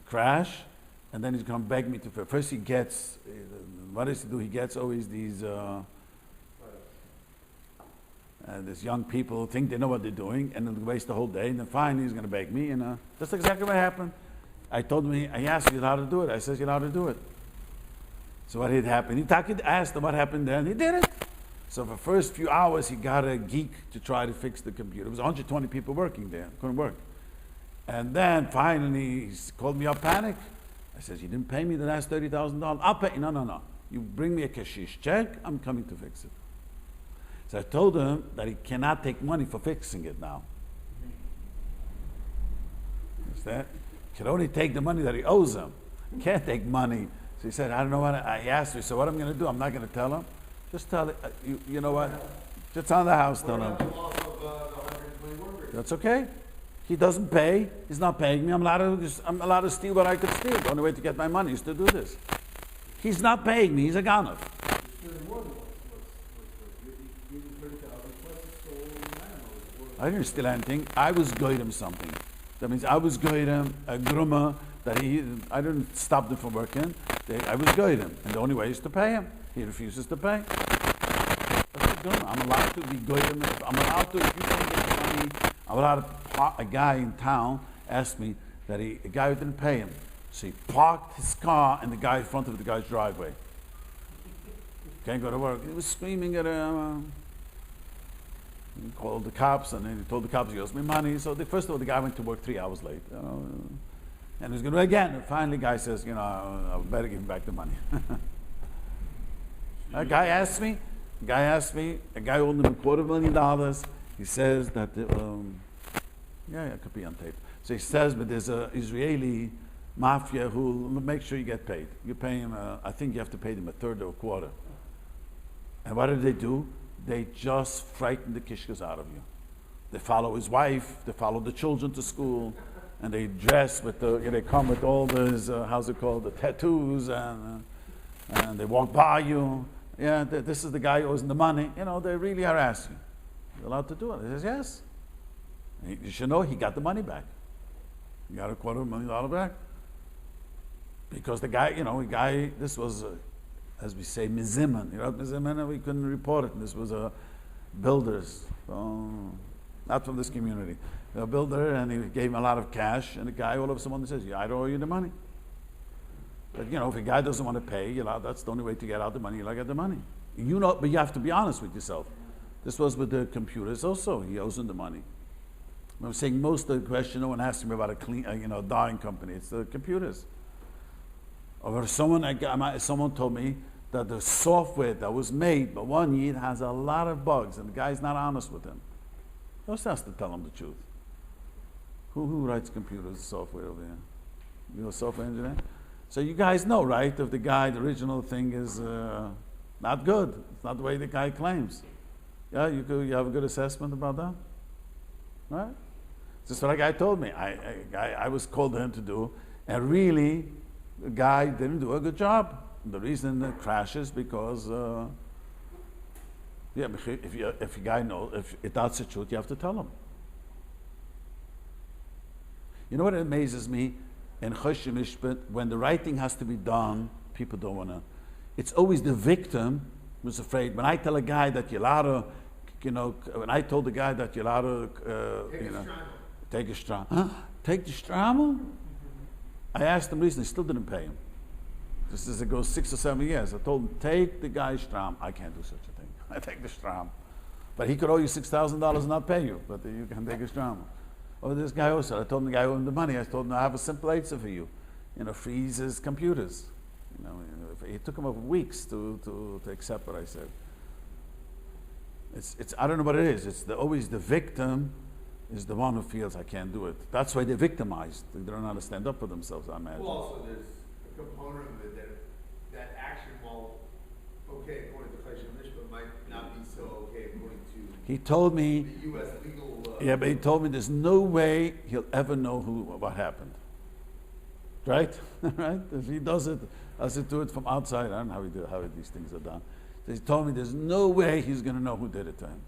crash, and then he's going to beg me to pay. First he gets, what does he do? He gets always these, And these young people think they know what they're doing, and they'll waste the whole day, and then finally he's going to beg me, and that's exactly what happened. I told him, I asked you how to do it. I said, you know how to do it. So what had happened? He asked him what happened then. He did it. So for the first few hours, he got a geek to try to fix the computer. There was 120 people working there. Couldn't work. And then finally, he called me up, panic. I said, you didn't pay me the last $30,000. I'll pay you. No. You bring me a cashish check. I'm coming to fix it. So I told him that he cannot take money for fixing it now. Understand? He can only take the money that he owes him. He can't take money. So he said, I don't know what. He asked me, so what I'm going to do? I'm not going to tell him. Just tell it. You know what? Just on the house, tell him. That's okay. He doesn't pay. He's not paying me. I'm allowed to steal what I could steal. The only way to get my money is to do this. He's not paying me. He's a ganav. I didn't steal anything. I was going him something. That means I was going him a gruma that I didn't stop them from working. I was going him. And the only way is to pay him. He refuses to pay. That's a gruma. I'm allowed to be going him. I'm allowed to, if you don't get the money, I'm allowed to, a guy in town asked me that a guy who didn't pay him. So he parked his car in the guy in front of the guy's driveway. Can't go to work. He was screaming at him. He called the cops, and then he told the cops he owes me money. So first of all, the guy went to work 3 hours late. And he was going to do it again. And finally, the guy says, I better give him back the money. A guy asked me, a guy owed him $250,000. He says that, it could be on tape. So he says, but there's an Israeli mafia who will make sure you get paid. You pay him, I think you have to pay them a third or a quarter. And what do? They just frighten the kishkas out of you. They follow his wife, they follow the children to school, and they dress with they come with all those, the tattoos, and they walk by you. Yeah, this is the guy who owes the money. They really harass you. You're allowed to do it. He says, yes. And you should know he got the money back. He got $250,000 back. Because the guy, this was, as we say, miziman. Miziman, we couldn't report it. This was builders, not from this community. A builder, and he gave him a lot of cash, and the guy all of a sudden says, I don't owe you the money. But if a guy doesn't want to pay, that's the only way to get out the money. You get the money. But you have to be honest with yourself. This was with the computers also. He owes them the money. I'm saying most of the question, no one asked me about a dying company. It's the computers. Or someone told me that the software that was made by one Yid has a lot of bugs, and the guy's not honest with him. Just has to tell him the truth. Who writes computers software over here? You're a software engineer? So you guys know, right, if the original thing is not good. It's not the way the guy claims. Yeah, you have a good assessment about that? Right? Just what a guy told me. I was called to him to do, and really, the guy didn't do a good job. The reason it crashes because, if a guy knows, if that's the truth, you have to tell him. You know what amazes me? In Choshen Mishpat, when the right thing has to be done, people don't want to. It's always the victim who's afraid. When I tell a guy that you're allowed to, when I told the guy that you're allowed to, take a strammel. Huh? Take the strammel? I asked him recently, still didn't pay him. Just as it goes 6 or 7 years. I told him, take the guy's stram. I can't do such a thing. I take the stram. But he could owe you $6,000 and not pay you, but you can take a stram. Or this guy also, I told him the guy owed him the money. I told him, I have a simple answer for you. Freeze his computers. It took him weeks to accept what I said. It's I don't know what it is. It's always the victim is the one who feels I can't do it. That's why they're victimized. They don't know how to stand up for themselves, I imagine. Well, also there's a component of it that action, while okay according to Choshen Mishpat, might not be so okay according to he told me the U.S. legal. But he told me there's no way he'll ever know what happened. Right? Right? If he does it do it from outside, I don't know how these things are done. So he told me there's no way he's going to know who did it to him.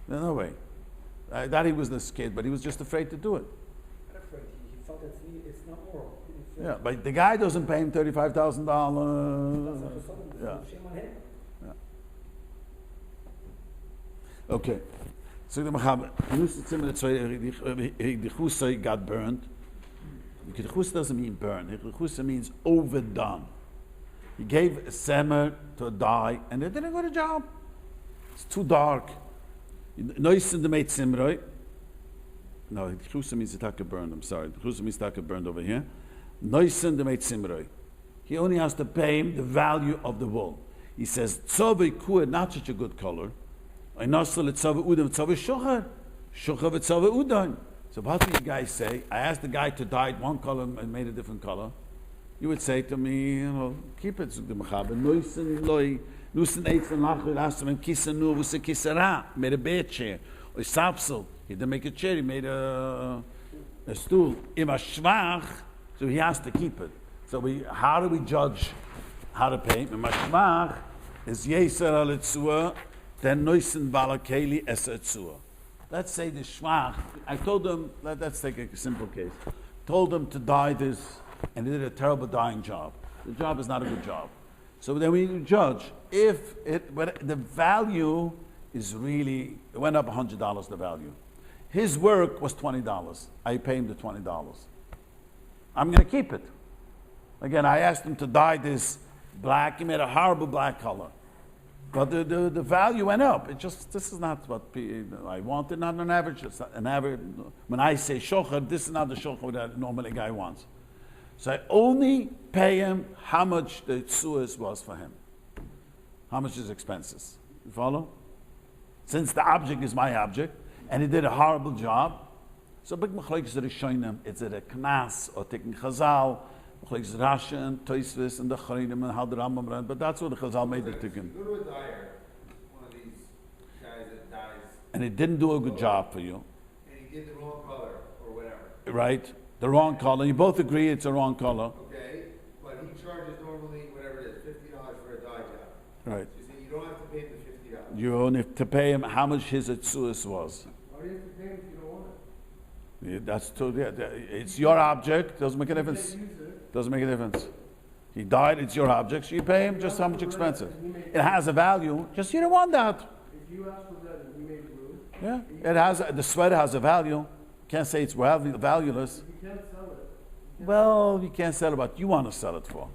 There's no way. That he was this kid, but he was just afraid to do it. Not afraid. He felt it's not moral. Yeah, but the guy doesn't pay him $35,000. Shame on him. Yeah. Okay. So the Mechaber, the Chusay got burned. The Chusay doesn't mean burn. The Chusay means overdone. He gave a semer to die, and they didn't get a job. It's too dark. Noisen the mate simroi. No, the Chusay means Taka burned. I'm sorry. The Chusay means Taka burned over here. Noisen the mate simroi. He only has to pay him the value of the wool. He says, Tzove kuah, not such a good color. I nasal it tzove udam, tzove shochar. Shochar v'tzove udam. So what do you guys say? I asked the guy to dye it one color and made a different color. You would say to me, keep it. The Mechaber, Nuisen loy, Nuisen eitz and lachur, asked him, kisa nu, wuse kisara, made a bed chair. Or sapsel, he didn't make a chair, he made a stool. Ima shvach, so he has to keep it. So how do we judge how to pay? Ima shvach is yeser al etzua, then Nuisen balakeli es etzua. Let's say the shvach, I told him, let's take a simple case. Told him to dye this, and he did a terrible dyeing job. The job is not a good job. So then we judge but the value is really, it went up $100, the value. His work was $20. I pay him the $20. I'm going to keep it. Again, I asked him to dye this black. He made a horrible black color. But the value went up. This is not what I wanted, not an average. It's not an average. When I say shochar, this is not the shochar that normally a guy wants. So I only pay him how much the tzuas was for him. How much his expenses. You follow? Since the object is my object, and he did a horrible job, so big machlokes that is showing them, it's a knas or taking chazal, machlokes Rashi and Tosfos and the Chayrim and how the Rambam ran, but that's what the chazal made it tikkun. Go to a dyer, one of these guys that dyes, And he didn't do a good job for you, and he did the wrong color or whatever. right? The wrong color. You both agree it's a wrong color, Okay, but he charges normally whatever it is, $50 for a dye job. right? So you say you don't have to pay him the $50. You only have to pay him how much his etzuas was. Why do you have to pay him if you don't want it? Yeah, that's too. Yeah, it's your object. Doesn't make a difference. You can't use it. Doesn't make a difference. He died. It's your object. So you pay him just how much expensive. It has a value. Just you don't want that. If you ask for red and we make blue, Yeah, it has. The sweater has a value. Can't say it's valueless. you can't sell it. Well, you can't sell it what you want to sell it for.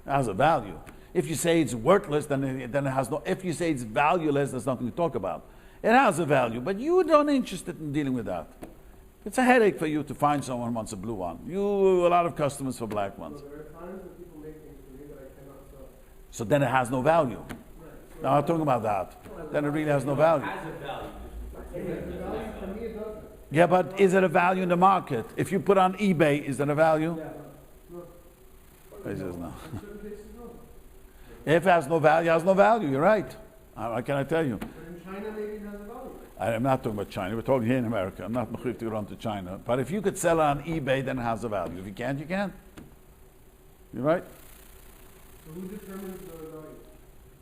It has a value. If you say it's worthless, then it has no. If you say it's valueless, there's nothing to talk about. It has a value, but you don't interested in dealing with that. It's a headache for you to find someone who wants a blue one. You a lot of customers for black ones. So there are times when people make things for me that I cannot sell. So then it has no value. Right. So Now I'm talking about that. Then it really has no value. Has a value. the value for me it doesn't. Yeah, but is it a value in the market? If you put on eBay, is it a value? No. He says no. In certain cases, no. If it has no value, it has no value. You're right. What can I tell you? But in China, maybe it has a value. I'm not talking about China. We're talking here in America. I'm not mechuyev to run to China. But if you could sell it on eBay, then it has a value. If you can't, you can't. You're right. So who determines the value?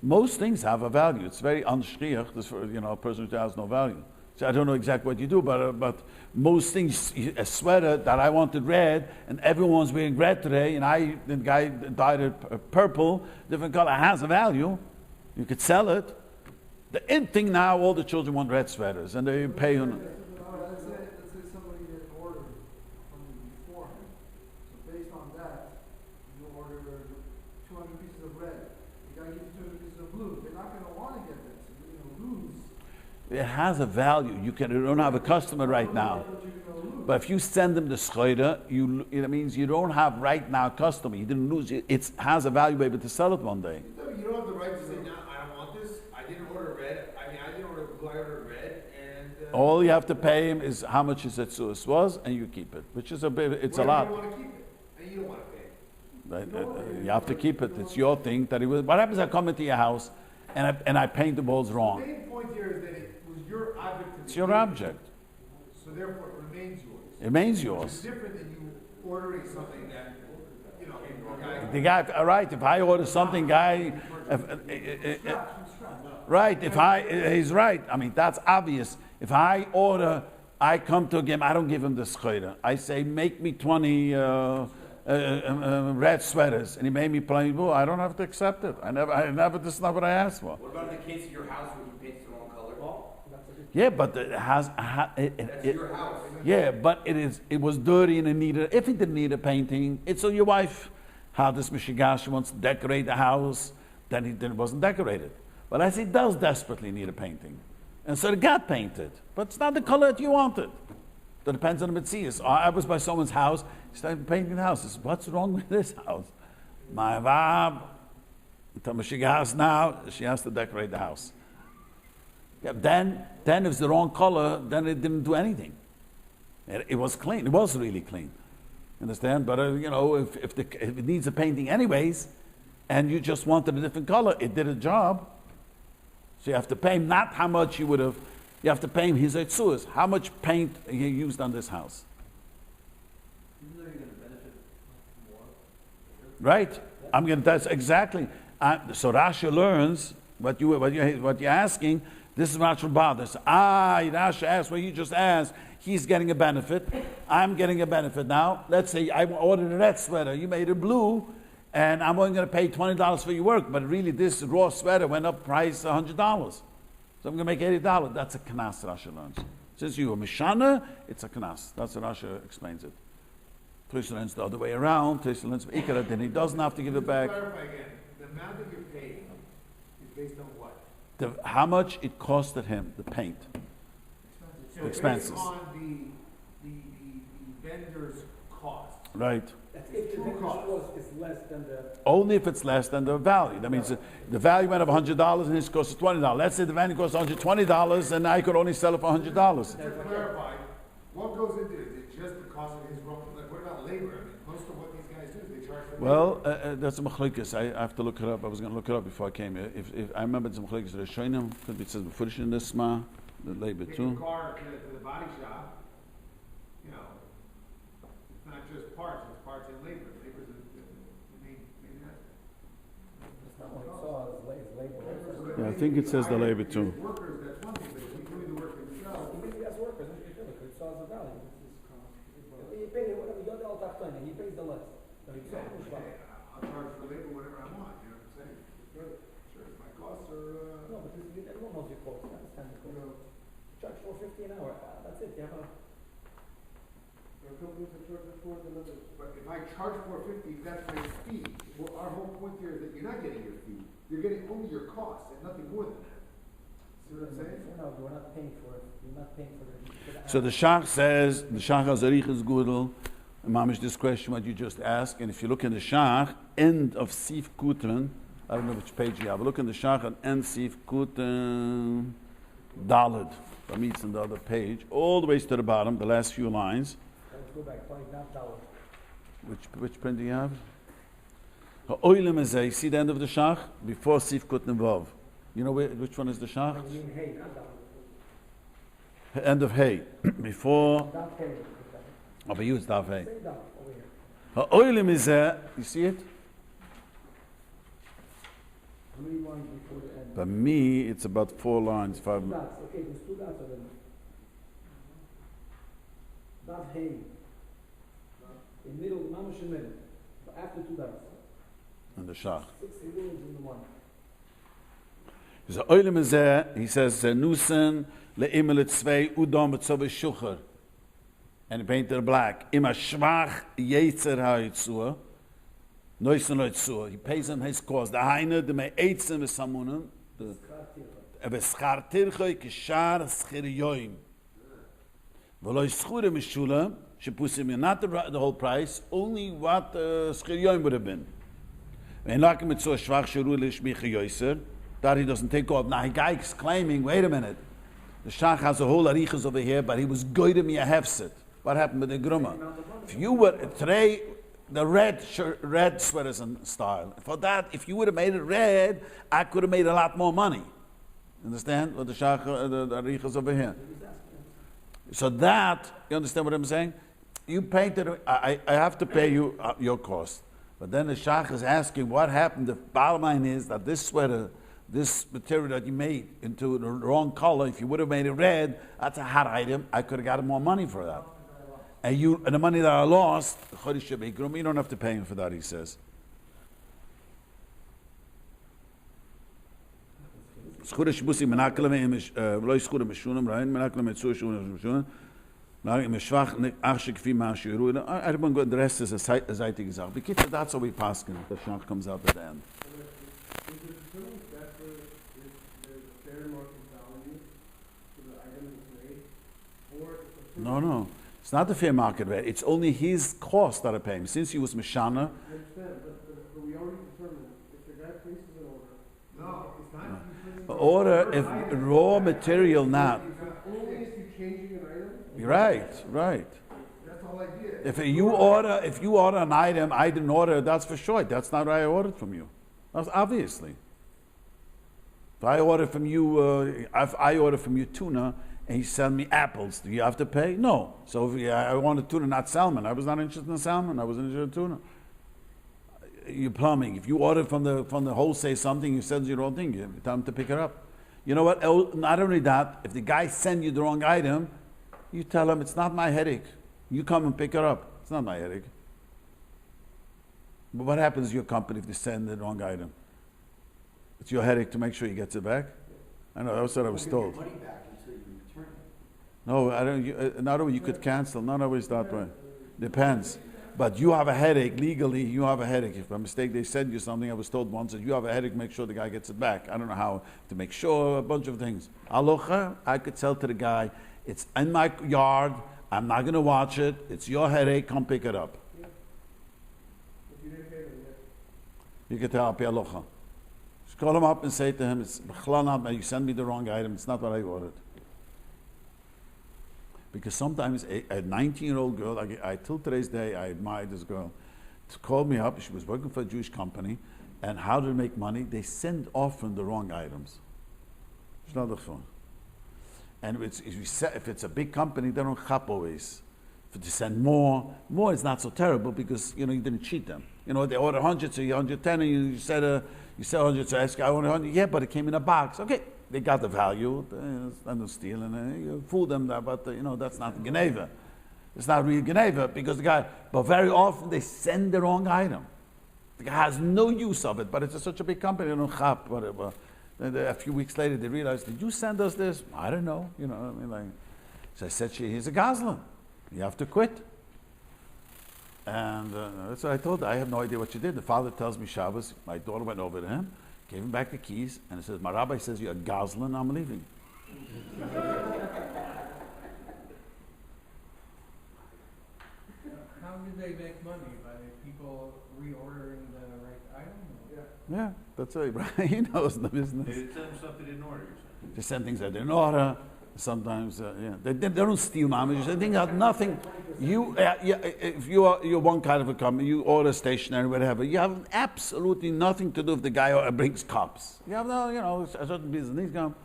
Most things have a value. It's very unshriach. This for a person who has no value. So I don't know exactly what you do, but most things, a sweater that I wanted red, and everyone's wearing red today, and the guy dyed it purple, different color, has a value. You could sell it. The in thing now, all the children want red sweaters, and they pay on. Let's say somebody had ordered from you beforehand. So based on that, you order 200 pieces of red. The guy gives you 200 pieces of blue. They're not going to want to get that. So you're going to lose. It has a value. You don't have a customer right now. But you're going to lose. But if you send them the schroeder, it means you don't have right now customer. You didn't lose it. It has a value, be able to sell it one day. You don't have the right to say, no, I don't want this. I didn't order red. I didn't order blue, I ordered red. And All you have to pay him is how much his etzuas was, and you keep it, which is a bit. It's a lot. You want to keep it, and you don't want to pay it. You have to keep it. It's your thing. What happens? I come into your house, and I paint the walls The wrong. main point here is that it was your object to It's begin your with, object. so therefore it remains yours. It remains Which yours. is different than you ordering something that, The guy, all right. If I order something, guy, right? He's right. I mean, that's obvious. If I order, I come to him. I don't give him the schroeder. I say, make me 20 red sweaters, and he made me plain blue. I don't have to accept it. I never. This is not what I asked for. What about in the case of your house where you painted the wrong color? Yeah, but it has, That's your house. yeah, but it was dirty and it needed, if it didn't need a painting, it's on your wife. How this Mishigash wants to decorate the house, then it wasn't decorated. But as it does desperately need a painting. And so it got painted. But it's not the color that you wanted. That depends on the Metzias. I was by someone's house, he started painting the house. I said, what's wrong with this house? My vab, Mishigash now, she has to decorate the house. Yeah, then if it's the wrong color, then it didn't do anything. It was clean. It was really clean. Understand? But if it needs a painting anyways, and you just wanted a different color, it did a job. So you have to pay him not how much you would have. You have to pay him his etzuas. How much paint he used on this house? Even though you're going to benefit more. Right? That's exactly. So Rashi learns what you're asking. This is what bothers. Rashi asks what you just asked. He's getting a benefit. I'm getting a benefit now. Let's say I ordered a red sweater. You made it blue, and I'm only going to pay $20 for your work. But really, this raw sweater went up price $100. So I'm going to make $80. That's a kanas, Rashi learns. Since you are mishana, it's a kanas. That's what Rashi explains it. Tosha learns the other way around. Tosha learns ikara, then he doesn't have to give it back. Clarify again, the amount that you're paying is based on what? How much it costed him, the paint. So Expenses. based on the vendor's cost. Right. That's if the True vendor's cost. cost is less than the. Only if it's less than the value. That means the value went up $100 and his cost is $20. Let's say the value costs $120 and I could only sell it for $100. To clarify, what goes into it? Is it just the cost of his raw, like what about labor? I mean, most of what these guys do is they charge for labor. Well, that's a machlokes. I have to look it up. I was going to look it up before I came here. If I remember it's a machlokes. The Rishonim could be says before in this ma the labor Take a too. car to the body shop, it's not just parts, it's parts and labor. Labor's maybe that's. It's not what it saw, it's labor. Yeah, I think it says the labor too. Workers, that's one thing, but if he's doing the work himself, Even if he has workers, it saws the value. He pays whatever, you're the al-tachtoin, he pays the less. So he saw the value. I'll charge for labor whatever I want, you know what I'm saying? Sure, if my costs are, No, but everyone knows your cost, you understand the cost. Charge $4.50 an hour, that's it, you have a. but if I charge $4.50, that's my fee. Well, our whole point here is that you're not getting your fee. You're getting only your costs and nothing more than that. See what I'm saying? No, you're not paying for it, you're not paying for the. So the Shach says the Shach has arichas gudel. Mamish, this question what you just asked, and if you look in the Shach, end of Sif Kuten, I don't know which page you have. But look in the Shach and end Sif Kuten Daled. For me, it's on the other page, all the way to the bottom, the last few lines. Let's go back, $5.5. Which print do you have? Ha'oilem ezeh. You see the end of the Shach before Sif Kuten Vav. You know which one is the Shach? You mean hay, not down. End of Hay before. Not hay. Oh, for you it's Dav Hay. Say down, over here. Ha'oilem ezeh. You see it? How many lines before the end? For me, it's about 4 lines, 5. Two dots, okay, there's 2 dots of them. Not hay. In middle, mamash in middle. After 2 dots. And the Shach. 6 words in the one. So oilem ezeh, he says, Nusen le'imel tzvei udom b'tzove shucher. And he painted black. Ima shvach yetzer ha'yitzua. Noisen lo'itzua. He pays him his cost. The heine, the me'etzim v'samunim. The v'schar tirchoi kishar schir yoim. V'lo yischure mishula. Shepusim, not the whole price, only what schir yoim would have been. Ve'en lakim mitzua shvach shiru l'shmicha yoiser. That he doesn't take off. Now, the guy is claiming, wait a minute, the Shach has a whole arichas over here, but he was goydem me a hefset. What happened with the gruma? If you were, today, the red sweaters in style. For that, if you would have made it red, I could have made a lot more money. Understand? What the Shach, the arichas over here. So that, you understand what I'm saying? You painted, I have to pay you your cost. But then the Shach is asking what happened. The bottom line is that this sweater, this material that you made into the wrong color, if you would have made it red, that's a hot item. I could have gotten more money for that. And the money that I lost, you don't have to pay him for that, he says. Schura Shibusi Menaklem Loi Schura Mishunim Rein Menaklem Metzu Mishunim. Now im Schwach Achshik Fi Ma Shiurim. I don't go. The rest is a zeitige Sache. Because that's how we pass. The Shach comes out at the end. Is the determining factor the fair market value for the item that's made, or it's a No. It's not the fair market rate. It's only his cost that I pay him. Since he was Mishana, I understand, but we already determined if the guy places an order. No, it's not. He places an order if raw material not. Only if you're changing an item. You're right. That's all I did. If you order an item, I didn't order. That's for sure. That's not what I ordered from you. That's obviously. If I order from you, tuna, and you send me apples, do you have to pay? No. So if I wanted tuna, not salmon. I was not interested in salmon. I was interested in tuna. You're plumbing. If you order from the wholesale something, you send you the wrong thing. You tell them to pick it up. You know what? Not only that, if the guy sends you the wrong item, you tell him it's not my headache. You come and pick it up. It's not my headache. But what happens to your company if they send the wrong item? It's your headache to make sure he gets it back. I know. That's what I was told. Money back until you return it. No, I don't. Not always you could cancel. Not always that way. Depends. But you have a headache legally. You have a headache. If by mistake they send you something, I was told once that you have a headache. Make sure the guy gets it back. I don't know how to make sure. A bunch of things. Halacha, I could tell to the guy, it's in my yard. I'm not going to watch it. It's your headache. Come pick it up. If you didn't pay them yet. You can tell Api Halacha. Just call him up and say to him, it's b'chlal not, you send me the wrong item. It's not what I ordered. Because sometimes a 19-year-old girl, I till today's day, I admire this girl, called me up. She was working for a Jewish company, and how to make money? They send often the wrong items. And if it's a big company, they don't chap always. If they send more is not so terrible because you didn't cheat them. They order 100, so you 110, and you said 100, so I ask, I want 100. Yeah, but it came in a box. Okay, they got the value. I don't steal, and you fool them, but that's not Geneva. It's not really Geneva because the guy. But very often they send the wrong item. The guy has no use of it, but it's such a big company. They don't chap whatever. Then a few weeks later, they realized, did you send us this? I don't know. So I said, he's a Goslin. You have to quit. And that's what I told her. I have no idea what you did. The father tells me Shabbos. My daughter went over to him, gave him back the keys, and he says, my rabbi says you're a Goslin, I'm leaving. How did they make money? By people reordering the right item? Yeah, that's it. Right? He knows the business. They send stuff they didn't order. They send things that they didn't order. Sometimes, they don't steal mamash. They think that nothing. If you're one kind of a company, you order stationery, whatever. You have absolutely nothing to do if the guy brings cups. You have no, a certain business. He's going,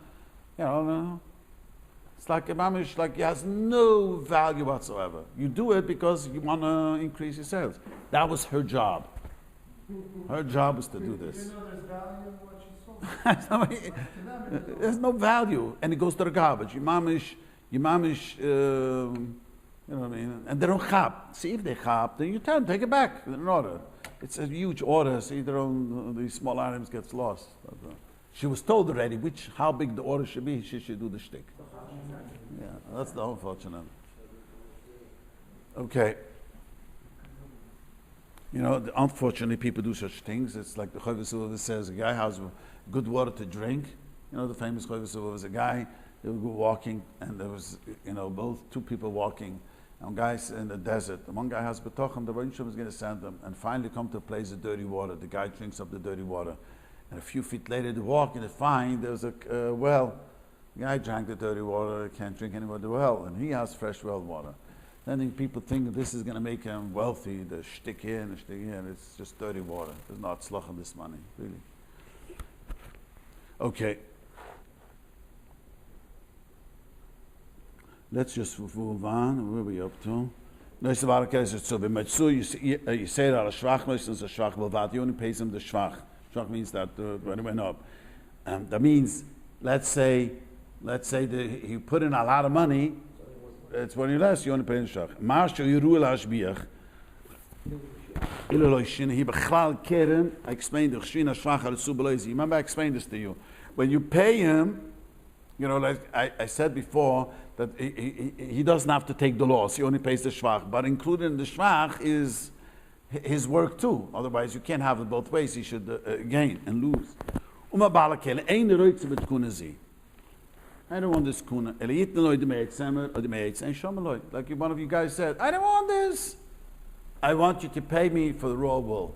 it's like a mamash, like it has no value whatsoever. You do it because you want to increase your sales. That was her job. Her job was to do this. You know there's value in what she sold. There's no value, and it goes to the garbage. Your mamish, you know what I mean? And they don't chap. See, if they chap, then you tell them, take it back. In order. It's a huge order. See, these small items gets lost. But, she was told already how big the order should be. She should do the shtick. Yeah, that's the unfortunate. Okay. Unfortunately, people do such things. It's like the Chovevei says, a guy has good water to drink. The famous Chovevei was a guy, they would go walking, and there was, two people walking, and guys in the desert. And one guy has betochen, the Rebbe was going to send them, and finally come to a place of dirty water. The guy drinks up the dirty water. And a few feet later, they walk, and they find there's a well. The guy drank the dirty water, can't drink anymore the well, and he has fresh well water. Then people think that this is going to make him wealthy, the shtick here and the shtick here, and it's just dirty water. There's not tzlach in this money, really. Okay. Let's just move on. Where are we up to? You say it out of shvach, is a shvach b'vat. You only pays him the shvach. Shvach means that when it went up. That means, let's say he put in a lot of money. It's when you less, you only pay in shach. Marsha Yeru el Hashbiach. He bechlal keren. I explained the Shvina Shvach al Subelezi. Remember, I explained this to you. when you pay him, you know, like I said before, that he doesn't have to take the loss. He only pays the shvach. But included in the shvach is his work too. Otherwise, you can't have it both ways. He should gain and lose. I don't want this kuna. Like one of you guys said, I don't want this. I want you to pay me for the raw wool.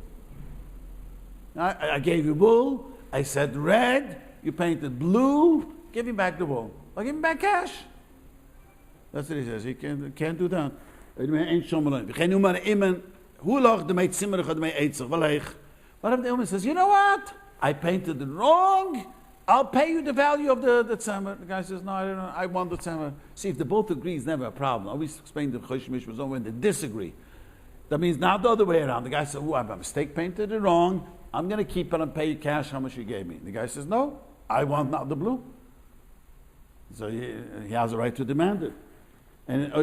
I gave you wool. I said red. You painted blue. Give me back the wool. I'll give him back cash. That's what he says. He can't do that. What if the woman says, you know what? I painted it wrong. I'll pay you the value of the tzemmer. The guy says, no, I don't know. I want the tzemmer. See, if they both agree, it's never a problem. I always explain the Choshen Mishpat when they disagree. That means now the other way around. The guy says, oh, I mistake painted it wrong. I'm going to keep it and pay you cash how much you gave me. The guy says, no, I want now the blue. So he has a right to demand it. And so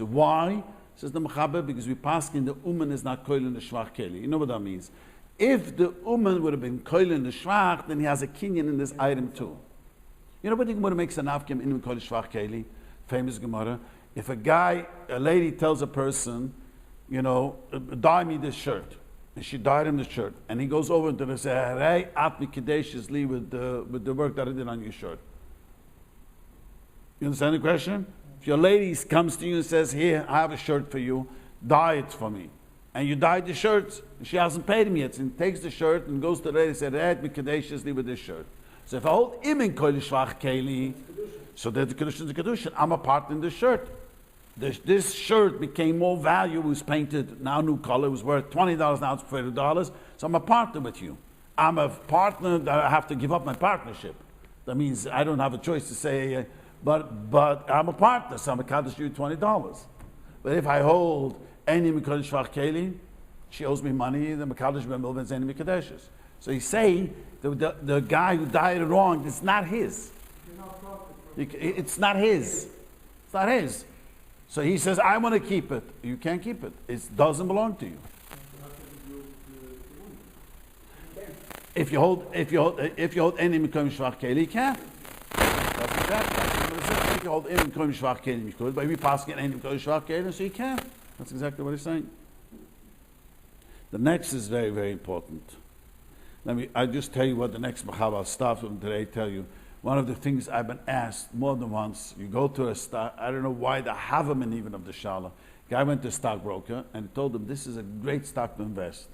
why? Says the Mechaber, because we pass in the Uman is not koil in the shvach keli. You know what that means? If the Uman would have been koil in the shvach, then he has a kinyan in this item too. You know what the Gemara makes an afkim in koil shvach keli? Famous Gemara. If a lady tells a person, you know, dye me this shirt, and she dyed him the shirt, and he goes over to her and says, hey, at me kadeshiously with the work that I did on your shirt. You understand the question? If your lady comes to you and says, here, I have a shirt for you, dye it for me. And you dyed the shirt, and she hasn't paid him yet. So he takes the shirt and goes to the lady and says, hey, me kadeshiously with this shirt. So if I hold him in koil shvach keli, so that the kedushin is the kedushin, I'm a partner in the shirt. This shirt became more valuable. It was painted, now new color. It was worth $20, now it's $40. So I'm a partner with you. I'm a partner that I have to give up my partnership. That means I don't have a choice to say, but I'm a partner, so I'm a kaddish you $20. But if I hold any mikodesh shvach keli, she owes me money, the mekadosh b'milvin any mikadeshes. So he's saying the guy who died wrong, it's not his. It's not his. It's not his. So he says, I want to keep it. You can't keep it. It doesn't belong to you. If you hold any mikom shvach keli, you can. That's exactly what it says. If you hold any mikom shvach keli, you could. But we pass any mikom shvach keli, so you can. That's exactly what he's saying. The next is very, very important. I just tell you what the next Mechaber stuff from today tell you. One of the things I've been asked more than once, you go to a stock, I don't know why the Havaman even of the Shala. Guy went to a stockbroker and he told him this is a great stock to invest.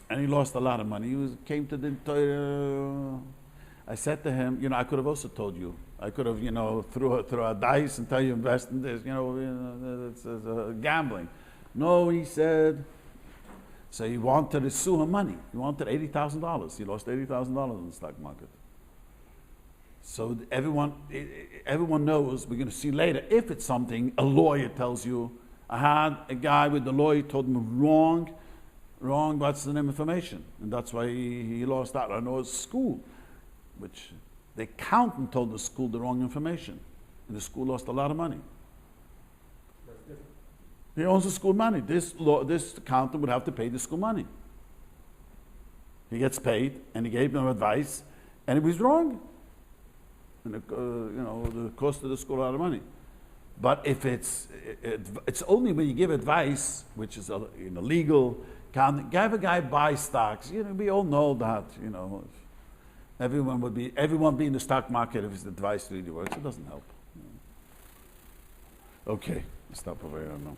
And he lost a lot of money. Came to the I said to him, you know, I could have also told you. I could have, you know, threw a dice and tell you invest in this, it's gambling. No, he said. So he wanted to sue him money. He wanted $80,000. He lost $80,000 in the stock market. So everyone knows, we're going to see later, if it's something a lawyer tells you, I had a guy with the lawyer told him wrong, what's the name information? And that's why he lost out. I know it's school, which the accountant told the school the wrong information. And the school lost a lot of money. That's different. He owns the school money. This accountant would have to pay the school money. He gets paid, and he gave them advice, and it was wrong. And the cost of the school a lot of money. But if it's only when you give advice, which is legal, have a guy buy stocks. We all know that. Everyone be in the stock market if his advice really works. It doesn't help. Okay, stop over here now.